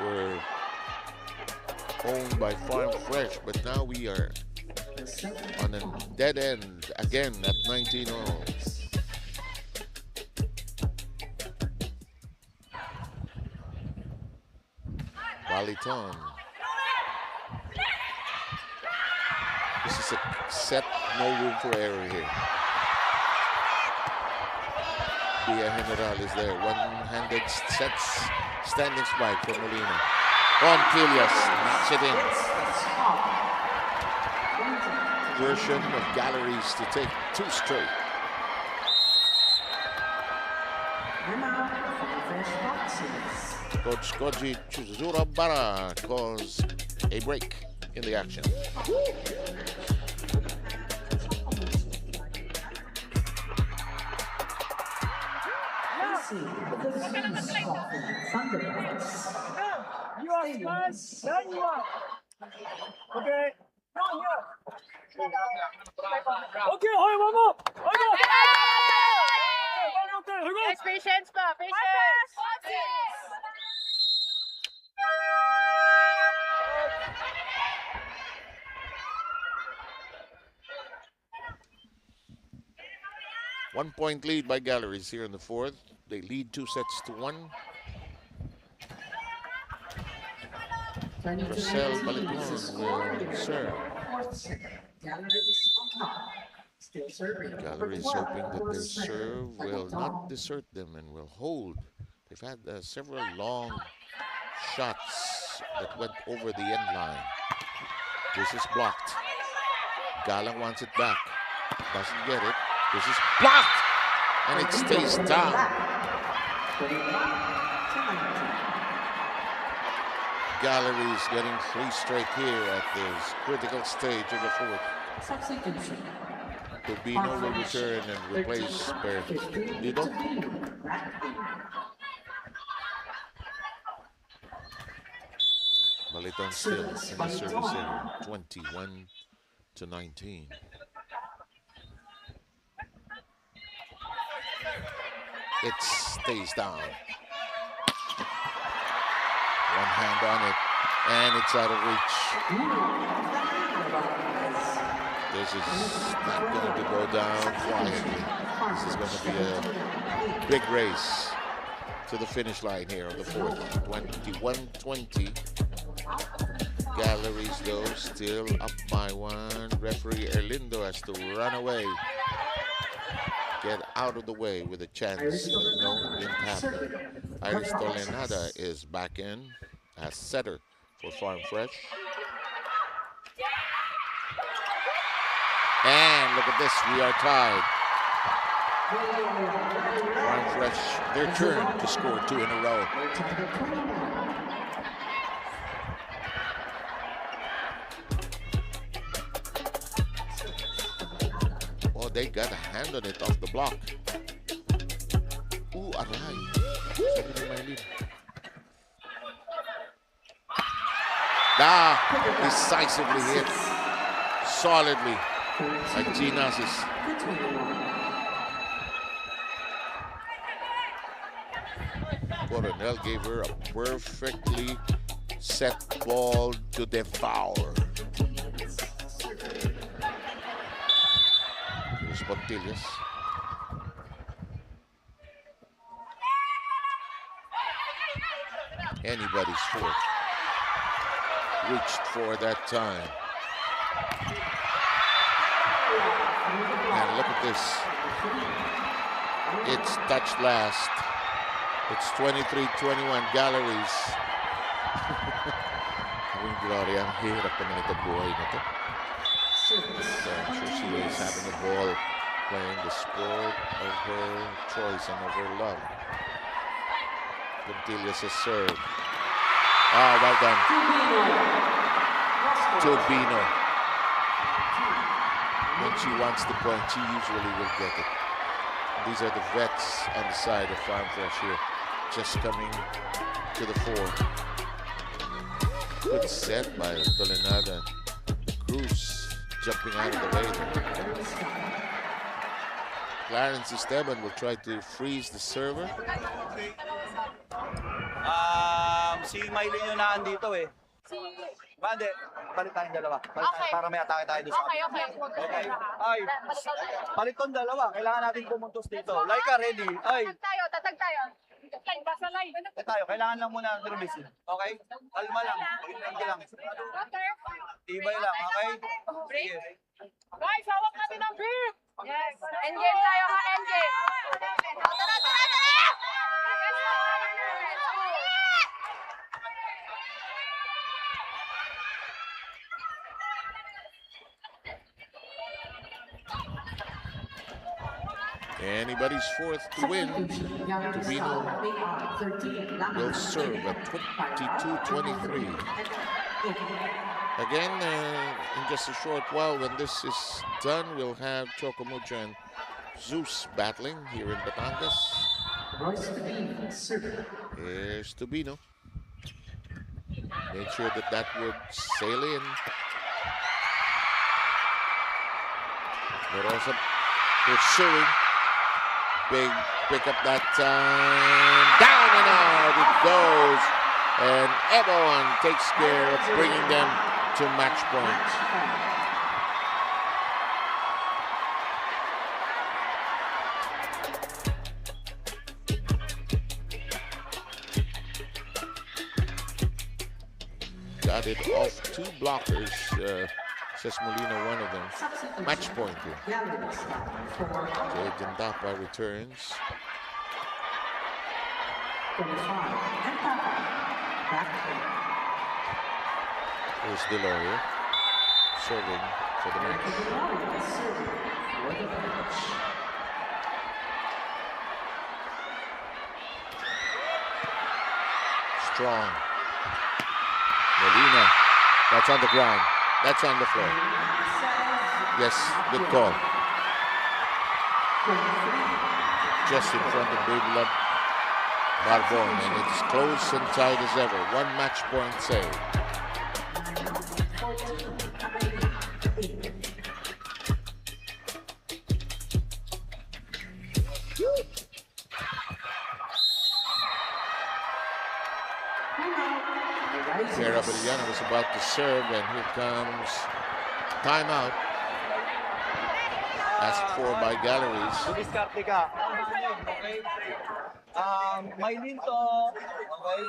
were owned by Farm Fresh, but now we are on a dead end again at 19-0. Baliton. This is a set, no room for error here. Dia General is there. One-handed sets, standing spike from Molina. Pontillas knocks it in. Version of Galleries to take 2 straight. Coach Koji Chuzurabara calls a break in the action. You are fast, then you are. Okay. No, here. Okay, hold one more. Okay. Yes, patience pa, patience. 1-point lead by Galleries here in the 4th. They lead 2-1. Marcel Baliton will serve. Galleries hoping that their serve will not desert them and will hold. They've had several long shots that went over the end line. This is blocked. Galang wants it back. Doesn't get it. This is blocked. And it stays down. Galleries getting 3 straight here at this critical stage of the 4th. Turbino will return and replace Perdido. Baliton still in the service area, 21-19. It stays down. One hand on it, and it's out of reach. This is not going to go down quietly. This is going to be a big race to the finish line here on the 4th. 21-20. Galleries, though, still up by 1. Referee Erlindo has to run away. Get out of the way with a chance. No, it didn't happen. Iris Tolenada is back in as setter for Farm Fresh. And look at this, we are tied. Farm Fresh, their turn to score 2 in a row. Oh, they got a hand on it off the block. Ooh, aray. Decisively hit. Solidly. Like Ginasis. Coronel gave her a perfectly set ball to devour. Here's Pontillas. Anybody's fourth. Reached for that time. And look at this. It's touched last. It's 23-21 Galleries. Ang glory, ang hirap naman ito buhay na ito. So I'm sure she is having a ball playing the sport of her choice and of her love. Pontillas' serve. Ah, well done. Turbino. When she wants the point, she usually will get it. These are the vets on the side of Farm Fresh here, just coming to the fore. Good set by Tolenada. Cruz jumping out of the way there. Clarence Esteban will try to freeze the server. Si Miley yung naandito eh. Bande, palit tayong dalawa. Palit tayo, para may atake tayo doon sa Okay. Okay. Ay, palit tong dalawa. Kailangan natin pumuntos dito. Laika, ready. Ay, Tatag tayo. Basta line. tayo. Kailangan lang muna service. Okay? Kalma lang. Pag-intindi lang. Tibay lang, okay? Sige. Guys, hawak natin ang beer! Yes. Endgame tayo ha, endgame. Tara! Anybody's fourth to win. Turbino will serve at 22-23. Again, in just a short while, when this is done, we'll have Chocomucha and Zeus battling here in Batangas. Here's Turbino. Made sure that would sail in. Rosa pursuing. Big pick up that time. Down and out it goes. And everyone takes care of bringing them to match point. Got it off two blockers. Says Molina, one of them. Match point here. Okay, Gandapa returns. Here's Deloria serving for the match. Strong. Molina. That's on the ground. That's on the floor. Yes, good call. Just in front of Bibla Barbon, and it's close and tight as ever. One match point save. Pierre Abellano was about to serve, and here comes timeout. Asked for by Galleries. Diskarte ka. Okay? Maylin to. Okay?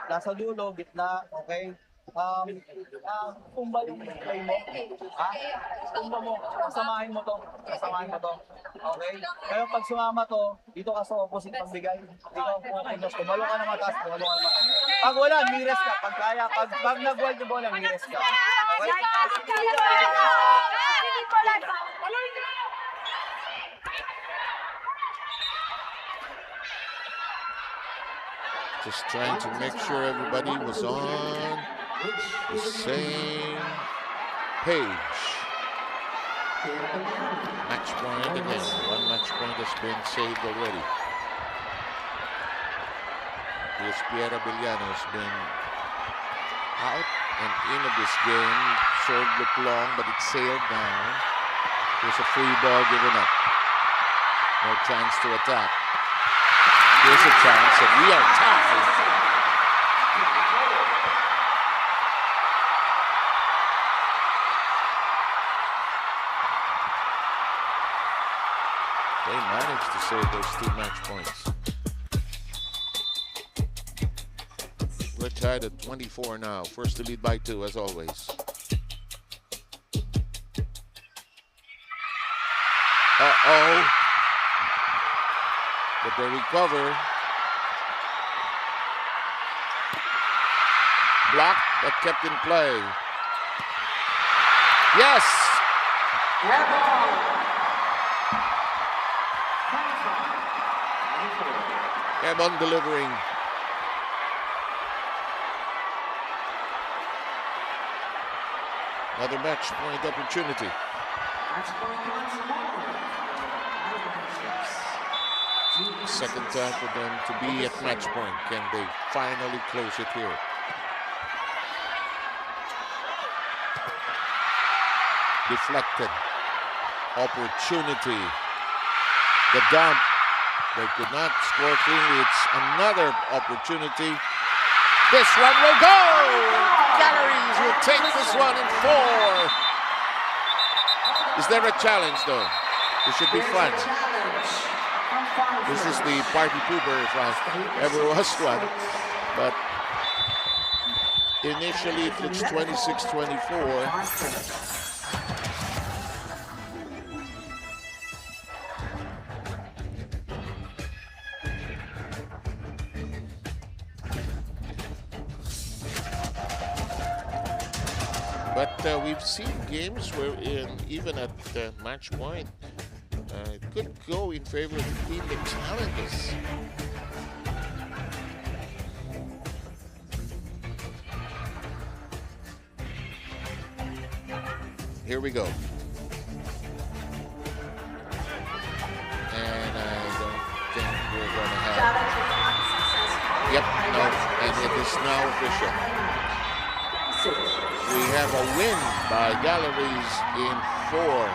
Nasa dulo, gitna. Okay? Tumba yung play mo. Ha? Tumba mo. Kasamahin mo to. Kasamahin mo to. Okay? Kaya pag sumama to, dito ka sa opposite pagbigay. Dito ka tumalo ka na mataas, tumalo ka na mataas. Pag wala, mires ka. Pag kaya, pag nag-wild yung bola, mires ka. Okay? Just trying to make sure everybody was on the same page. Match point again. One match point has been saved already. Here's Pierre Abellano has been out and in of this game. Serve looked long, but it sailed down. Here's a free ball given up. No chance to attack. Here's a chance, and we are tied. They managed to save those 2 match points. We're tied at 24 now. First to lead by 2, as always. Uh-oh. But they recover. Blocked, but kept in play. Yes! Ebon delivering. Another match point opportunity. Second time for them to be at match point. Can they finally close it here? Deflected. Opportunity. The dump. They could not score cleanly. It's another opportunity. This one will go! Galleries will take this one in 4. Is there a challenge though? It should be fun. This is the party pooper if I ever was one. But initially it looks 26-24. But we've seen games where even at match point, it could go in favor of the team that challenges. Here we go. And I don't think we're going to have... Yep, no, and it is now official. We have a win by Galeries in 4.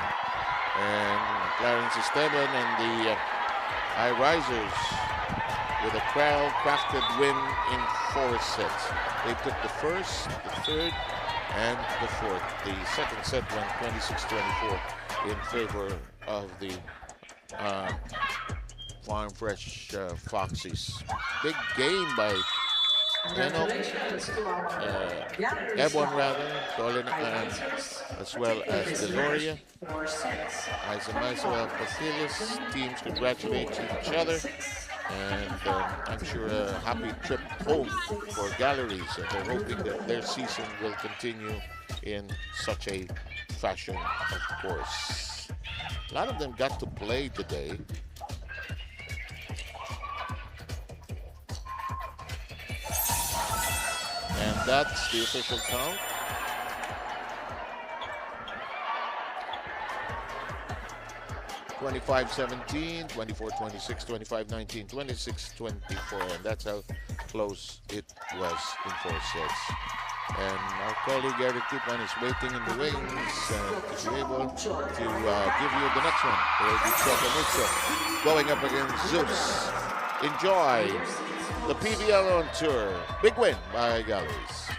And Clarence Esteban and the Highrisers with a crafted win in 4 sets. They took the first, the third, and the fourth. The second set went 26-24 in favor of the Farm Fresh Foxies. Big game by Ebon rather, Colin, as well as Deloria. Isamaisa Basilis teams congratulate each other, and I'm sure a happy trip home for Galleries, and they're hoping that their season will continue in such a fashion, of course. A lot of them got to play today. And that's the official count. (25-17), 24-26, 25-19, 26-24, and that's how close it was in 4 sets. And our colleague Eric Tupan is waiting in the wings to be able to give you the next one. It will be Chocomicho going up against Zeus. Enjoy the PVL on tour. Big win by Galleries.